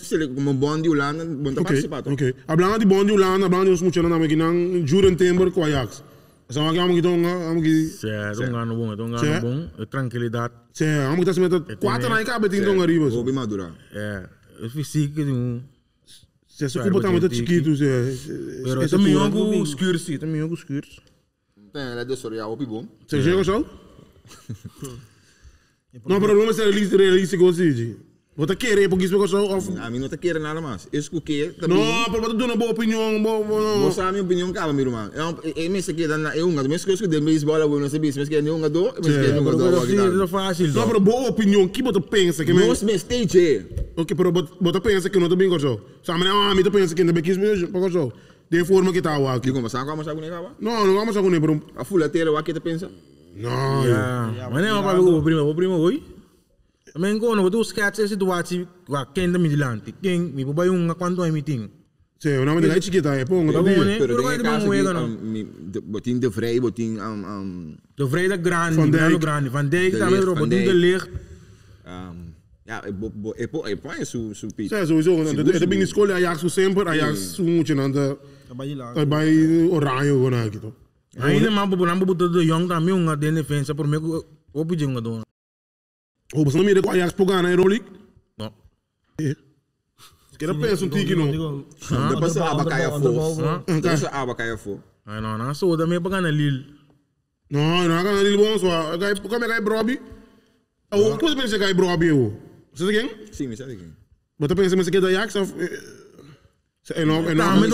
bom de Holanda, bom tá participado. Ok. Hablando de bom de Holanda, hablando de uns muitos na máquina, Juren Timber com Ajax. Essa máquina vamos que Sim, bom, tranquilidade. Sim, vamos que tá se metendo 4 na cabe tem tão arriba. Vou bem madura. É físico de se ocupa também de chiquito, pero também algo escuro, também algo escuro. Tem, ela de Soria, o bom. Você chega só? Não, o problema é realístico assim. Você quer porque isso só a mim não tá querendo nada mais. Isso que não, por tu uma boa opinião, Você sabe minha opinião, cara, meu irmão. É mesmo que é um, mas que de beisebol eu não sei mas que é um gado, mas que é um gado. Não fácil. Não, pero boa opinião, que você pensa que nós me stage. Ok, pero você pensa que não tá bem gostoso. Sabe não, a mim tu pensa que não bem mesmo, para gostoso. De forma que tá o aqui. Como sabe como sabe com Não, não vamos com ele, pero a fulateira o aqui tu pensa? Não. Mas não para o primo hoje. Mas quando você esquece a situação, quem tá me dilante, quem me vai quanto é meeting. Sim, o nome dele é chiquita, é bom, tá bom. Pero tem caso que botin de vrij, botin de vrij da grande, Van Dijk também, botin de Ligt. Ja, é põe su pit. Sim, sowieso, é bem escolha Ajax sempre, Ajax muito não tá. Vai oranje agora aqui to. Ainda mais botar de Jong também uma defesa por mim, o pedir um gado. Oh, você não mira com Ajax por ganhar, Rolik? Não. Quero pensar tiki não. Depois a abacaia fo. Depois a abacaia fo. Ah, não, só também para ganhar Lille. Não, ganhar Lille bom só. Como é que é Broby? O que você pensa que é Broby? Você sabe quem? Sim, me sabe quem. Você pensa que é da Ajax? É não. Também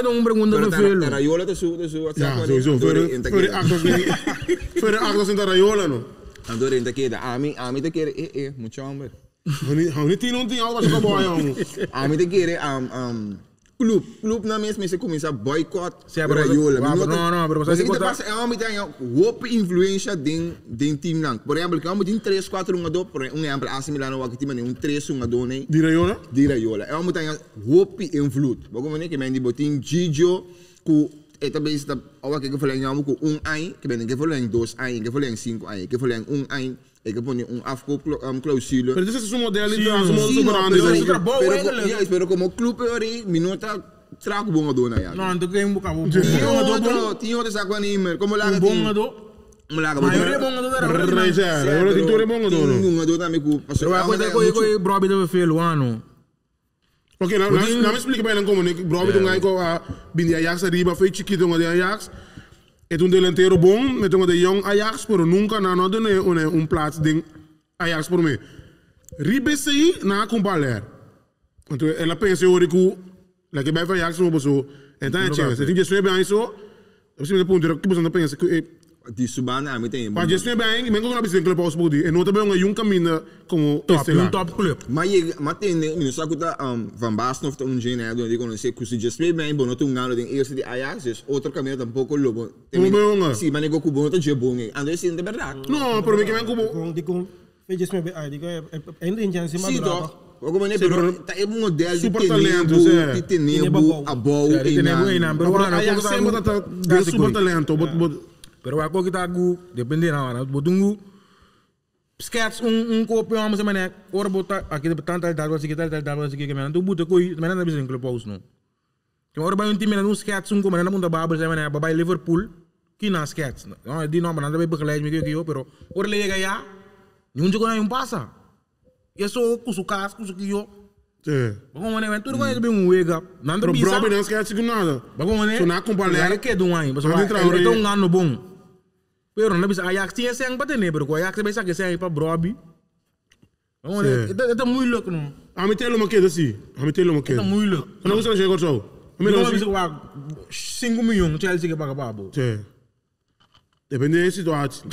não pergunta no filho. Raiola de su. Ja, sowieso. Voor de actors in de Raiola no. Andor in tequila, a mí te quiere, mucho hombre. Não tem algo para boy, a mí te quiere, club na mesma se começa a boicot Raiola. Não, pero você que passa é a mí tem uma influência de team lang. Por exemplo, que a mí tem 3-4 jogador, por exemplo, AC Milan o aqui tem 3 jogador nem. De Raiola? De Raiola. É a mí tem uma invloed. Como nem que me botin Gigio ku também está agora que falei não com ano que bem que falei 2 anos que falei 5 anos que falei 1 ano e que põe afco cláusula pero esse é um modelo de pero como clube ori minuta trago bom dona já não tu quem busca bom tinha outro saco animer como lá bom do Malaga bom do também com passou a coisa que Broby deve fazer o ano. Ok, nou me explica bem como né, Broby tu ngai ko bindi Ajax arriba foi chiquito de Ajax. É delantero bom, mas de young Ajax, pero nunca na nada né plaats de Ajax por mim. Ribe sei na comparar. Então ela pensa hoje que lá que vai Ajax não passou. Então é chance. Tem que ser bem isso. Eu sempre ponto que você não pensa que Die subana a mim tem. Mas just bem, men com a bicicleta para os body. E não também um caminho como um top club. Mas tem, não sabe que Van Basten of um gene, eu digo não sei que se just bem, bom, não tem um ano de eerste de Ajax, dus outro caminho tampouco lobo. Sim, mas nego cubo não tá de bom. Ando assim de verdade. Não, por mim que men cubo. Digo, fez just bem, digo, ainda em chance mas duro. Como é tá é um modelo super talento, que tem nebo a boa e na. Ajax sempre tá super talento, pero ako kita gu depende na botungu sketch kopi ama semana ora bota aqui de tanta dado assim que mena tu buta koi mena na bisa club house no que ora vai time na sketch ko mena na punta babel semana babai Liverpool que na sketch no di no mena vai begeleid me que eu pero ora le ya nenhum jogo não passa isso kusukas kusukio Bagong mana man, tudo vai bem wega. Nando bisa. Bro, não esquece que nada. Bagong mana. So na companhia que do aí, mas é um ano bom. Pero não bisa Ajax tinha sem bater né, pero Ajax vai sair sem para Broby. Bagong mana, é muito louco não. A mim tem uma queda assim, a mim tem uma queda. É muito louco. Não gosta de jogar só. A mim não bisa 5 milhões Chelsea que paga babo. Sim. Depende da situação.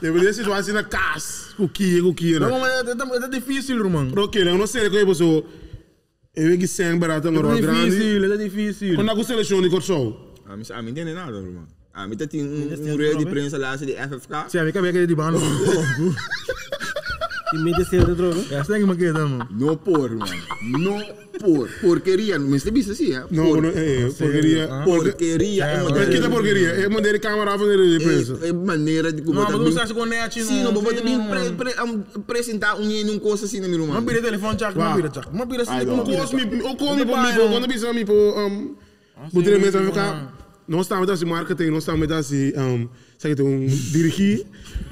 Depende da situação na casa. O que é? Não, mas é difícil, irmão. Porque eu não sei como você. Eu vejo sem barato no Rio Grande. É difícil. Quando a seleção de Corso. A mim não entende nada, irmão. A mim tem rei de prensa lá de FFK. Sim, a mim acabei de bano. E me desceu de droga. É assim que me queda, mano. Não por, mano. Não por. Porqueria. Mas você disse assim, Não, porqueria. Porqueria. Que é porqueria? É maneira de câmera, maneira de prensa. É maneira de... Não, mas não se acha com net, não. Sim, não, vou apresentar um coisa assim na minha mão. Não vira telefone, Jack. Não vira, Jack. Não vira assim. O come quando bisa me por... Poderia mesmo ficar... Nós estamos assim marketing, nós estamos assim... Sabe que dirigir,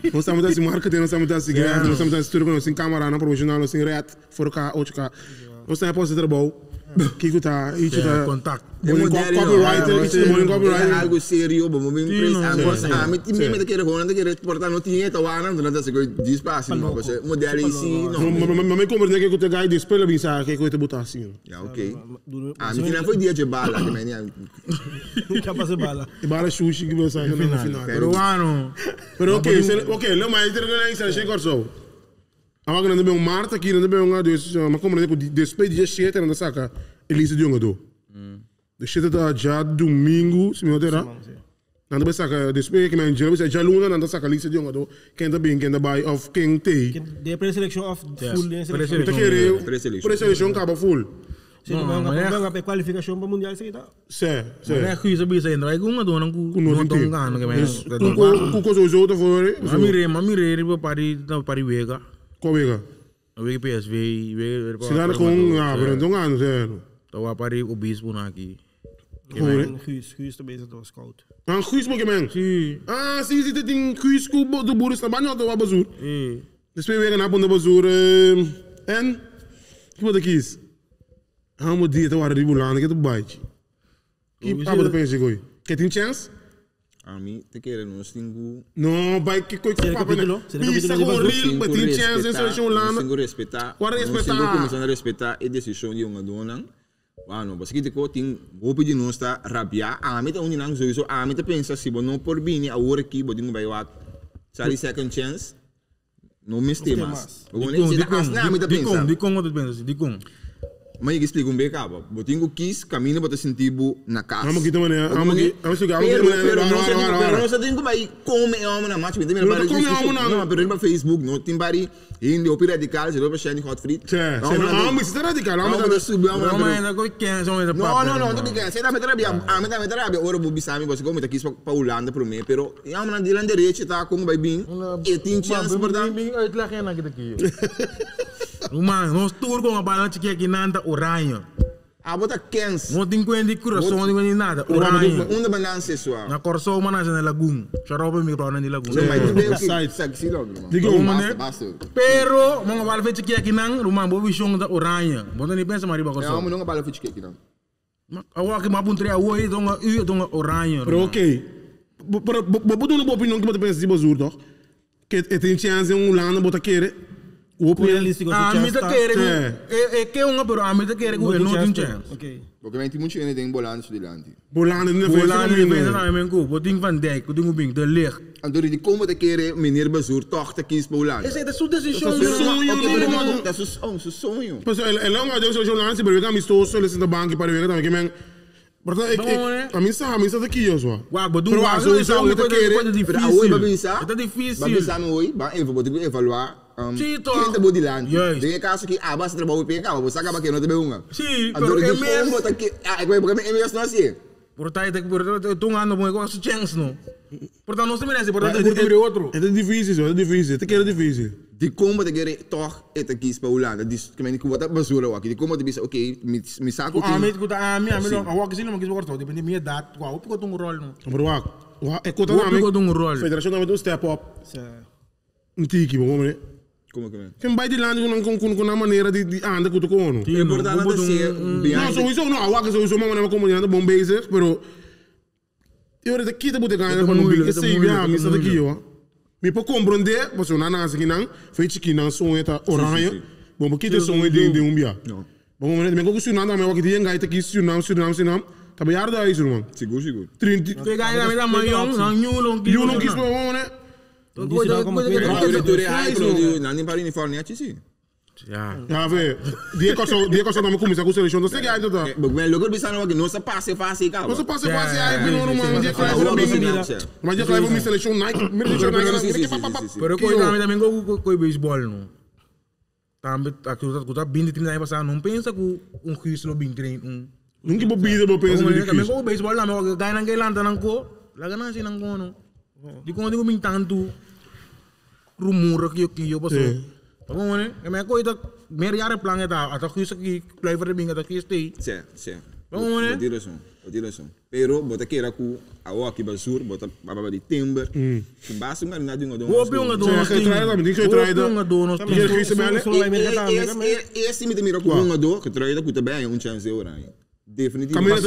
nós estamos assim marketing, nós estamos assim grande, nós estamos assim tudo, nós temos câmera, nós profissional, nós temos red, 4K, 8K. Nós temos posto de trabalho. Que que tá, isso tá contato. Copywriter, isso é copywriter. Algo sério, vamos ver empresa. A mim me quer agora, quer exportar não tinha tawana, não dá seguro despacio, você modelo assim, não. Mas como é que eu te gai de espelho bem sabe que eu te botar assim. Já, OK. A mim não foi dia de bala, que mania. Já passei bala. E bala sushi que você sabe no final. Pero OK, não mais internet isso chega só. Agora não tem Marta aqui, não tem mas como é que despeito de cheia não saca Elisa de Ongado. De cheia tá já domingo, se me terá. Não tem saca despeito que me engano, já luna não saca Elisa de Ongado, quem tá bem, quem tá by of quem tem. De pré-seleção of full seleção. Pré-seleção acaba full. Se não vai qualificação para mundial isso aí tá. Certo. Mas é que isso bisa entra com uma dona com não tão gano que mais. Com coisa os outros fora. Mamire para Vega. Qual Vega? A Vega PSV, Vega. Se dá com Brandon ano, certo. Então para o bispo aqui. Guus também é do scout. Ah, Guus porque man. Sim. Ah, sim, tem Guus com do Boris na banho do Abazur. Depois Vega na ponta Abazur en que pode quis. Ah, mo dia tá hora de bulando que tu bate. Que papo de pensa goi. Que tem chance? A mim te quer não tenho. Não, vai que coisa que papo né. Isso é horrível, mas tem chance em seleção lá. Tenho respeitar. Agora respeitar. Tenho começando a respeitar a decisão de uma dona. Mano, mas que te co tem golpe de nós tá rabia. A mim tá onde não sou isso. A mim tá pensa se não por bem a hora aqui bodinho vai wat. Sari second chance. Não me estemas. Vou nem dizer a mim tá pensa. De como tu pensa? De como? Mas eu explico bem, cara. Botinho quis caminho para sentir na casa. Vamos aqui também, vamos chegar. Pero não sei como vai comer homem na match. Não, pero no Facebook, não tem bari. Ainda o radical, se não chega hot free. Não, mas está radical. Vamos subir, vamos ainda com quem é não, não tem que. Você tá metendo rabia. A mim tá metendo rabia. Ora vou bisar me você como tá quis para Holanda para mim, pero eu não de lá direito tá como vai bem. E tem chance verdade. Bem, eu te lá que aqui. Rumah, nós tour com a balança que aqui nanda oranha. Ah, bota quens. Não tem coisa de coração, não tem nada. Oranha. Onde balança sua? Na corso mana na lagoon. Xarope me para na lagoon. Não, mas tu vê o que sexy logo. Digo, basta. Pero, mga bala que aqui nang rumah bo visão da oranha. Bota nem pensa mariba corso. Não, não bala que aqui não. Awa que mapuntre a oi donga oranha. Pero ok. Botou uma opinião que você pensa de bazur, doch? Que tem chance um lana bota querer. realistico A mim tá querendo, que é uma, pero a mim tá querendo que não tem chance. Ok. Porque men moet je in den bolans de land. Bolando in de Bolando in de defensa. defensa, men ko. Boting Van Dijk, boting Ubing, de Ligt. En door die komen te keren meneer Bazoer toch te kiezen Bolans. Esse é da sua decisão. Dat is zo'n sonho. Pues el long adiós yo lance, pero que amistoso le sienta banque para ver que men. A mim sa daqui eu só. Uau, botung Pero Uau, so isso é uma coisa Pero difícil. babisa. Tá difícil. Babisa no hoy, ba even boting evaluar. Chito. Quem te body land. Yes. De caso que abas trabalho PK, você acaba que não te beunga. Sim, Andor pero de é como tá que eu vou porque MS não assim. Portanto, tu ano bom igual chance não. Portanto, não se merece, portanto, tem que outro. É difícil, te quero difícil. Die komen te keren toch het kies bij Holanda. Dus ik meen, ik word dat basura ook. Die komen te zeggen, oké, mijn zaak ook. A mim, a walk assim, não quis cortar, depende da minha idade. Uau, porque eu tenho rol não. Maar wacht, é conta Porque eu tenho rol. Federação também do step up. Não tem que, vamos ver. Como que men? Quem vai de lá com uma maneira de andar com o cono. É importante ser Não, sowieso não, a wacht sowieso uma maneira como anda bom bezig, pero eu era aqui te botar ganhar para não vir. Esse já, me está aqui, ó. Me para compreender, você não nasce aqui não, fez aqui não som eta orange. Bom, porque te som de bia. Bom, mas me conheço não, mas aqui tem gaita aqui, Suriname. Tá bem arda isso, mano. Seguro. 30. Pegar ainda me dá manhã, não quis para vamos, né? Não, nem para uniforme, sim. Ja, vê. Die kost dan começar com seleção, não sei que ainda tá. Mas logo bisa no que não se passe fácil, cara. Você passa aí, não, mas dia claro, mas dia claro, minha seleção Nike, minha seleção Nike. Pero coisa também com beisebol não. Também aquilo tá bem de time aí passar, não pensa que juiz no bem treino. Nunca bebida, eu penso nisso. Também com beisebol lá, mas ganha naquele lado não co, lá ganha assim não co não. De quando eu bem tanto rumor que eu passou. Vamos né? Que me coisa melhor plan eta atau juiz aqui flavor bem eta aqui stay. Sim. Vamos né? Direção. Pero bota que era com a aqui basur, bota baba de timber. Que basta um nada um Vou pegar um dono. Que traida. Esse me mira com um dono que traida que também um chance ora. Definitivamente.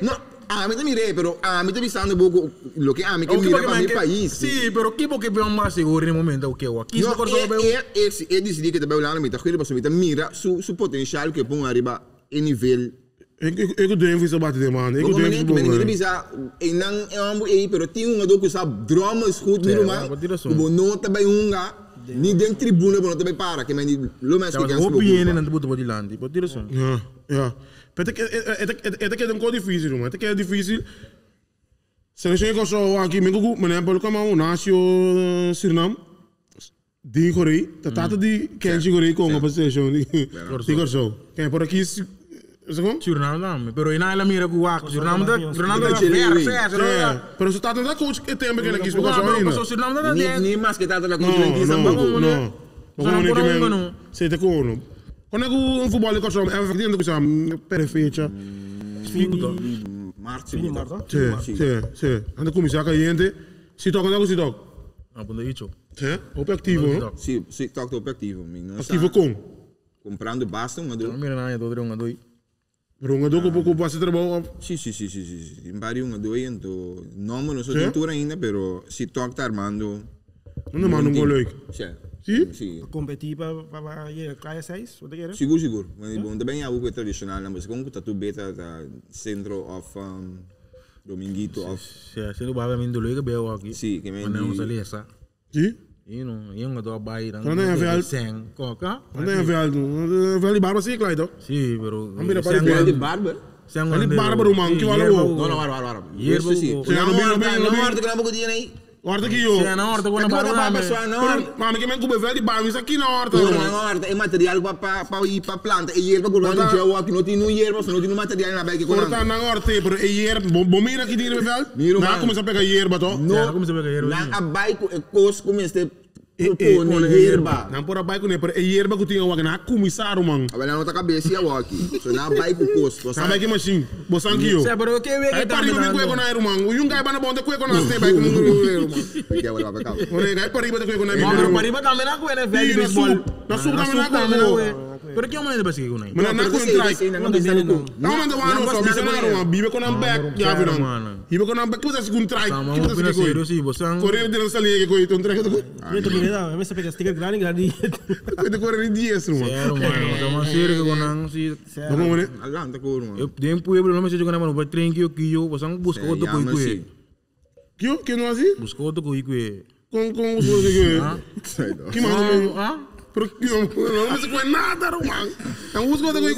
Não, a mim também é, pero a mim também está no pouco lo que a mim que mira para meu país. Sim, pero que porque bem mais seguro no momento o que eu aqui. Não, é decidir que também lá no meio, tá coisa para mira su potencial que põe arriba em nível. Eu devo isso bater mano. Eu devo isso. Bisa e não é um aí, pero tem um do que sabe drama escuta no mais. O não também ni dentro tribuna não também para que men lo mais que ganha. O opinião não botou de lande, pode ter isso. Ja. É que é um pouco difícil, mano. É que é difícil. Seleção que eu sou aqui, me gugu, mas pelo como o nasceu Suriname, de Correia, tá de Kenji Correia com a seleção de Correia. Quem é por aqui? Suriname não, pero ina ela mira com o Suriname da versa, pero se tá dando coach que tem que ele quis porque só Suriname da nem mais que tá dando coach que quis não. Não. Sei te cono. Quando é que futebol que eu efetivamente que chama perfeita. Março. Sim. Anda começar a gente. Se toca não se toca. Ah, bom isso. Sim. Objetivo, não? Sim, se toca objetivo, ativo com. Comprando basta um ado. Mira na do um ado. Pero um ado que passa trabalho. Sim. Embari um ado então não sou tintura ainda, pero se toca armando. Não manda um gol aí. Sim. Competir para ir classe 6, o que quer? Seguro. Mas bom, também é algo tradicional, mas como tá tudo beta da centro of Dominguito of. Se não vai me indulgar que bem aqui. Sim, que me não se lesa. Sim. Eu não tô bairro. Não é velho. Coca. Não é velho. Velho barba sim, claro. Sim, pero. Velho barba. Velho barba do man que vai lá. Não, barba. Hierba. Não, horta que não pode dizer aí. Horta aqui eu. Sim, na horta quando barba. Mas que me cube velho barba, isso aqui na horta. Na horta é material para planta. E hierba quando não tinha aqui não tinha hierba, não tinha material na beca. Corta na horta, pero é hierba. Bom mira aqui dire velho. Não começa a pegar hierba to. Não começa a pegar hierba. Na abaixo é cos começa propone hierba. Não por abaixo né, pero é hierba que tinha aqui na comissário man. Agora não tá cabeça aqui. So na abaixo cos. Na abaixo machine. Bosan aqui eu. Sim, pero que vem que tá ali com o na irmão. O yungai bana bom de com na step back no irmão. Que é o lá para cá. Ora, gai para riba de com na irmão. Pero para riba também na coisa, velho, beisebol. Na sub também na Pero que homem é basic com aí. Mas não é com strike. Não bisa no. Não manda one só, bisa não, bibe com um back, já viram. Bibe com um back, que você com strike, que você com sério sim, você correr de lança linha que coi, então treca do. Eu tô mirando, mas você pega sticker grande. Coi de correr dias, mano. Sério, mano, tá uma sério que não se. Vamos ver. Aganta cor, mano. Eu tempo eu não me sei jogar mano, vai treinar que eu, você não busca outro coi. Que não assim? Busca outro coi. Com os que que mano. Porque não se conhece nada, mano. Não usa coisa com ele.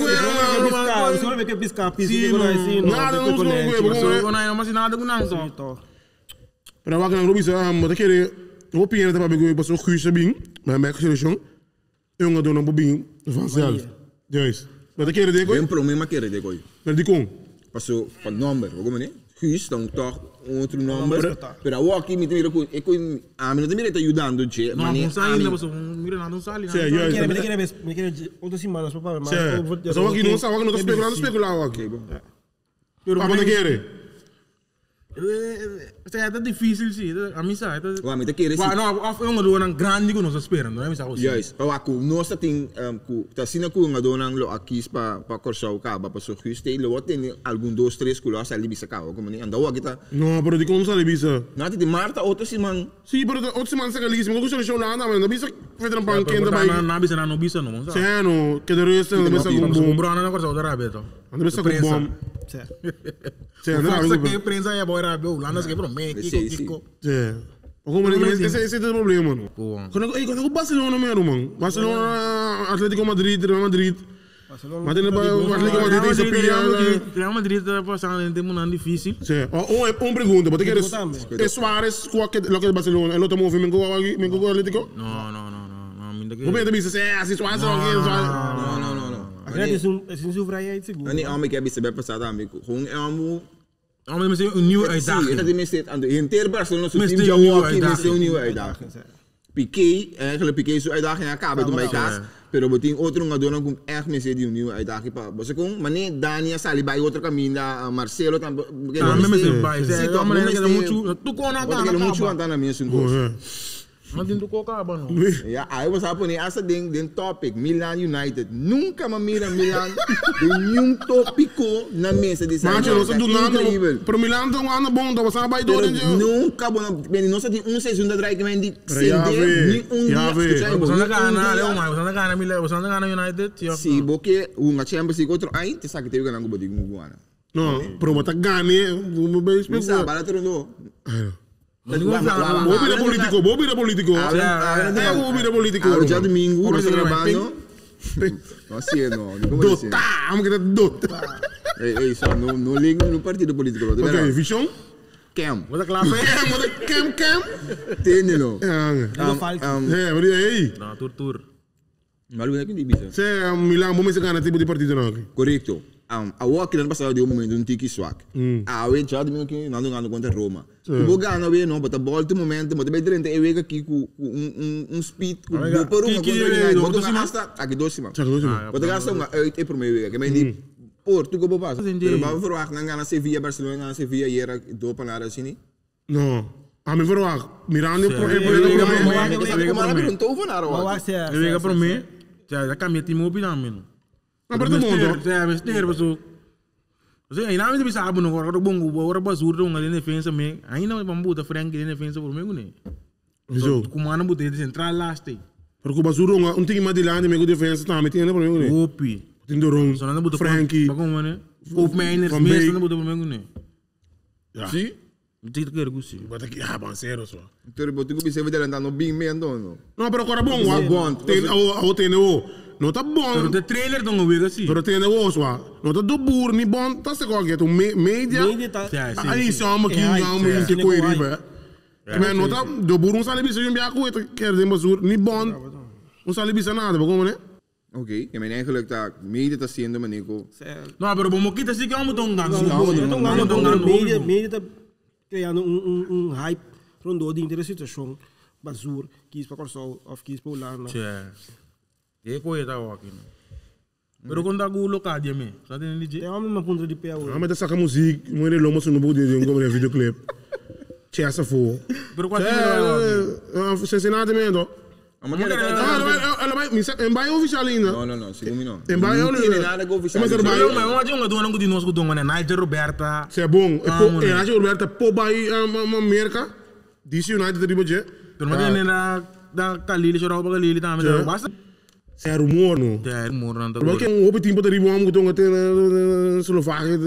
Você vai ver que piscar, nada não usa com ele. Não mas nada com não só. Para lá que não Rubis, mas querer o opinião para pegar para o juiz bem, mas me seleção. Eu não dou não bem, avançado. Yes. Mas querer de coi. Tem problema querer de coi. Mas de com. Passou para número, como né? Juiz então toca outro número. Pero o aqui me tira com a mim não me está ajudando, che. Mas não sai ainda, você mira nada não sai. Me quer outra semana para mas só aqui não sabe, não estou especulando aqui. Pero para querer. É difícil sim, a mim sai. Lá me tá querer. Não, é uma dona grande que nós esperando, não é isso? Yes, o aku nós tem tá sina com uma dona lo aqui para corçar o cabo para o juiz tem lo tem algum 2, 3 culos ali bisa cabo, como nem anda o aqui tá. Não, pero de como sabe bisa? Não tem Marta outra semana. Sim, pero outra semana saca ali, mas eu show lá anda, mas bisa feita um pão quente vai. Não bisa não bisa não. Sim, não, que de resto não bisa com bom. Brana na corça outra rabeto. Anda bisa com bom. Sim, anda que prensa é boa rabeto, lá nas que promete. Sim. Como esse é o problema, mano. Quando o Barcelona mesmo, mano. Barcelona, Atlético Madrid, Real Madrid. Mas tem Atlético Madrid tem essa pilha. Real Madrid está passando tem um difícil. Sim. Uma pergunta, você quer é Suárez com lo que é Barcelona, ele tomou filme com o Atlético? Não. Como é que você é assim Suárez ou que Não. É um vrijheid seguro. Ani homem que é bem passado amigo. Com Om met een nieuwe uitdaging. Sim, dat is het. Inteer Barcelona zo'n team jou ook met een nieuwe uitdaging. Piqué, eigenlijk Piqué zo'n uitdaging acaba do mercado, pero botin outro jogador com echt met die nieuwe uitdaging para você com, mas nem Dani Saliba e outro caminho Marcelo também. Também me vai. Sim, também que é muito. Tu muito andar na minha cinco. Mas dentro do acaba não. Ja, aí você vai pôr essa den topic Milan United. Nunca me mira Milan de nenhum tópico na mesa de Mas não se do nada. Pro Milan tem ano bom, tá você vai doer. Nunca bom, bem não se tem seizoen dat draai que me di sende. Você não gana, Leo, mas você não gana Milan, você não gana United. Sim, porque uma Champions League outro aí, te sabe que teve ganhar com bodig muguana. Não, pro botar gane, vamos bem especial. Sabe, para ter no. Bobira político. Já domingo, nós trabalhamos. Assim, não. Vamos que dot. Ei, só não liga no partido político. Ok, vision? Cam. Wat klaar ben? Cam? Tende no. Wat aí? Não, tour. Mas o que é que Você Milan, vamos ganhar tipo de partido não? Correto. A walk não passava de momento um tiki swag. A we já domingo que não ganhando contra Roma. O bogano we não, bota bola de momento, mas também durante a week aqui com speed, com por uma contra bota uma hasta aqui dois cima. Bota gasta uma é por meio que me di Portugal boba. Pero ba verwacht não ganha Sevilla, Barcelona, Sevilla e era do panara assim. Não. A me verwacht. Mirando pro eu para mim. Já cambia time opinião mesmo. Não, para todo mundo. Já besteira, pessoal. Você ainda não bisa abu no agora bom agora basura um ali na defesa me. Ainda vamos botar Frank na defesa por mim, né? Isso. Como ana botar de central last. Porque basura um time mais de lá, me defesa tá metendo por mim, né? Opi. Tindorong. Só não botar Frankie. Como né? Op Miners mesmo não botar por mim, né? Sim. Não quero gostar. Bota aqui banceiro só. Então eu boto que você vai andar no bem meio não. Não, pero agora bom, tem o não tá bom. Pero o trailer não vê assim. Pero tem o só. Não tá do burro ni bom, tá se qualquer tu média. Aí só uma que coiri, velho. Mas não tá do burro não sabe se já coisa quer dizer basura ni bom. Não sabe bisa nada, como né? Ok, que men eigenlijk tá media tá sendo manico. Não, pero vamos quitar se que vamos tongar. Media tá criando hype rondou dentro da situação. Basura, quis para Corsol, of quis para Holanda. É coisa tá aqui. Pero quando algum local de mim, sabe nem dizer. É uma ponta de pé. Ah, mas tá saca música, muito longo, mas não pode dizer como é videoclip. Tinha essa for. Pero quase não. Você nada mesmo. Em bairro oficial ainda. Não, segundo não. Em bairro não tem nada que oficial. Mas eu não de nós com né? Nigel Roberta. Se é bom. E Nigel Roberta pô vai a América. DC United riba je. Pero não tem da Kalili chorou para Kalili também. Basta. É rumor não. É rumor não. Porque um outro tempo de riba vamos com até na Eslováquia.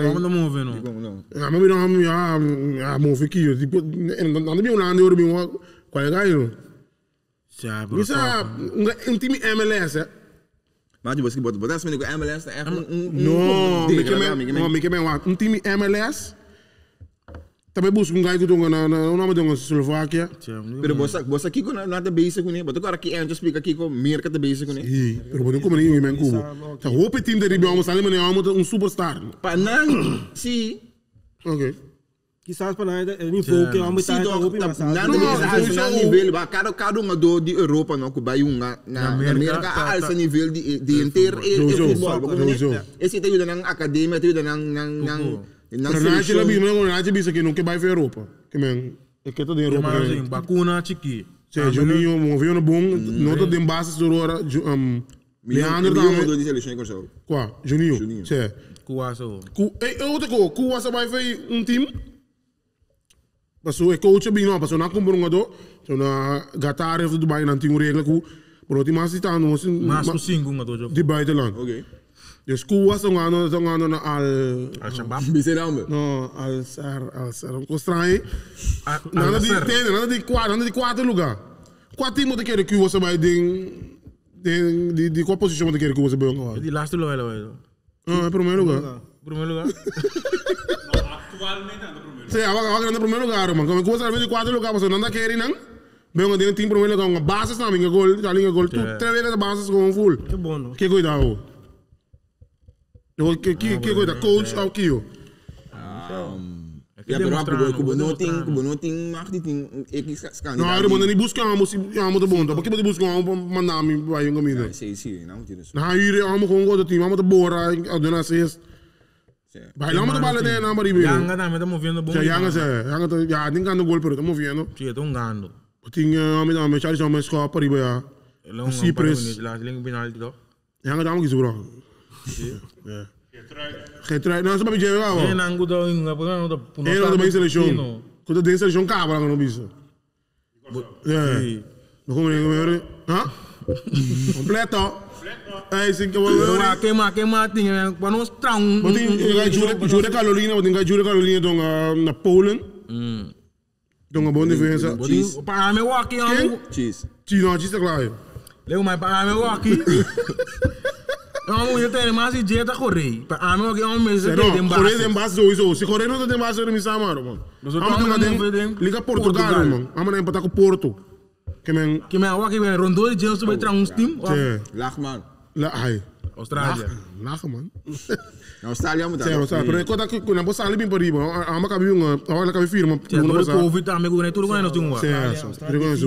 Vamos não mover não. Mas não move aqui. Tipo não tem nada de ouro qual é ganho. Isso é um time MLS. Mas você botar assim com MLS é não, um time MLS. Também busca um gajo que tem na nome de uma Eslováquia. Pero você aqui com nada base com ele, mas agora aqui antes explica aqui com merca de base com ele. Sim, pero não como ninguém em Cuba. Tá o time de Ribeirão, mas ali mas um superstar. Para não, sim. Ok. Quizás para nada é nível que vamos estar não nível, cada um de Europa não que vai na América alça nível de inteiro futebol. Esse tem ido na academia, tem ido na seleção. Não bisa que não que vai para Europa. Que men é que todo Europa. Mas vacuna chiqui. Se Juninho moveu no bom, não todo em base de hora Leandro também. De seleção com seu. Qual? Juninho. Se. Cuasa. Outra coisa, Cuasa vai fazer um time. Passou é coach bem não, passou na compra um jogador, so na Qatar do Dubai não tinha regra que por outro mais está no mas o 5 jogador de buitenland. Ok. Dus Cuba são ano na Al-Shabaab. Biserão. No, Al-Sar, um constranho. Nada de quarto lugar. Qual time você quer que você vai de qual posição você quer que você vai agora? De last lugar é primeiro lugar. Primeiro lugar? Atualmente anda primeiro. Sim, agora anda primeiro lugar, mano. Como você vai de quarto lugar, você não anda querendo não? Bem, eu tenho time primeiro lugar, uma base na minha gol, a linha gol, tu 3 vezes bases com full. Que bom, não? Que cuidado. Que cuidado, coach ao Kio. Ja, pero como não tem marketing, não, eu mando nem buscar amo de bom, porque você busca amo mandar me vai um caminho. Sim, não tira isso. Na ire amo com o time, amo de bora, a dona seis. Vai lá, mas bala de na maribe. Yanga também tá movendo bom. Já tem ganho gol, pero tá movendo. Sim, tá ganhando. Tinha ame Charles ame score para riba ya. Cyprus. Lá ling penalti to. Yanga damo que bro. Getrai, não, só para me dizer, é não gudo inga, porque não tá. É não tem seleção. Quando tem seleção cabra não bisa. É. Como é? Hã? Completo. É, sim que eu vou. Queima tinha, para nós trão. Mas tem Jure Carolina, tem Jure Carolina na Poland. Então a boa defesa. Para me aqui, cheese. Cheese claro. Leu mais para me aqui. Não, eu tenho mais ideia da correr. Para mim aqui é um mês de tempo. Correr de base hoje. Se correr não tem base, eu me chamo, mano. Liga Portugal, mano. Vamos empatar com Porto. Que men aqui vem Rondônia, James vai trazer uns time. Lachman. Australia. Lachman. Austrália muito. Sim, Austrália. Pero quando que na bolsa ali bem para riba, a uma cabe olha cabe firma. Não Covid também com tudo com nós tínhamos. Sim.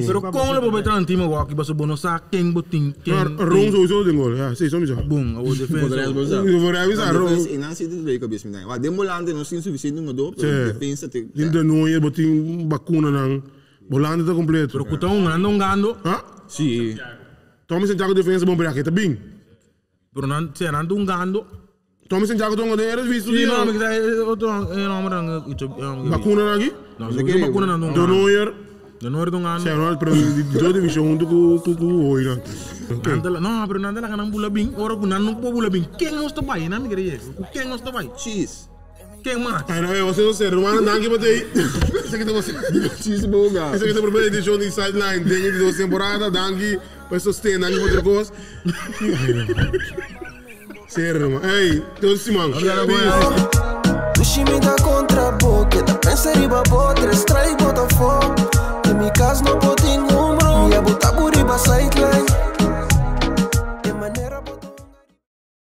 Pero como ele vai trazer time aqui para o bono sa quem botin quem. Ronzo uso de gol, já, sim, só me já. Bom, o defesa. Eu vou revisar. E não se deve cabeça me dá. Vai demolando não se suficiente no do. Defesa tem. Ainda não ia botin vacuna não. Bolando está completo. Pero que estão ganhando. Hã? Sim. Toma Santiago defesa bom para aqui, tá bem? Pero não se andam ganhando. Toma Santiago não era visto dia. Não, mas outro não isso. Vacuna aqui? Não, não vacuna não. Não era. Não era ganhando. Sim, não, pero de divisão junto com o Ira. Não, pero nada lá que não pula bem. Ora que não pula bem. Quem não está bem, não me queria. Quem não está bem? Cheese. Quem mais? Ai, não, você não sei, Romano, não que botei. Isso aqui tem você. Cheese boga. Isso aqui tem a primeira edição de Sideline. Tem de 2 temporadas, Dangi, para sustentar, Dangi, outra coisa. Sério, mano. Ei, todos se mano. Deixe-me dar contra a boca, da pensa riba botra, extrai Botafogo. E me caso não pode em ombro, e a botar por riba sideline.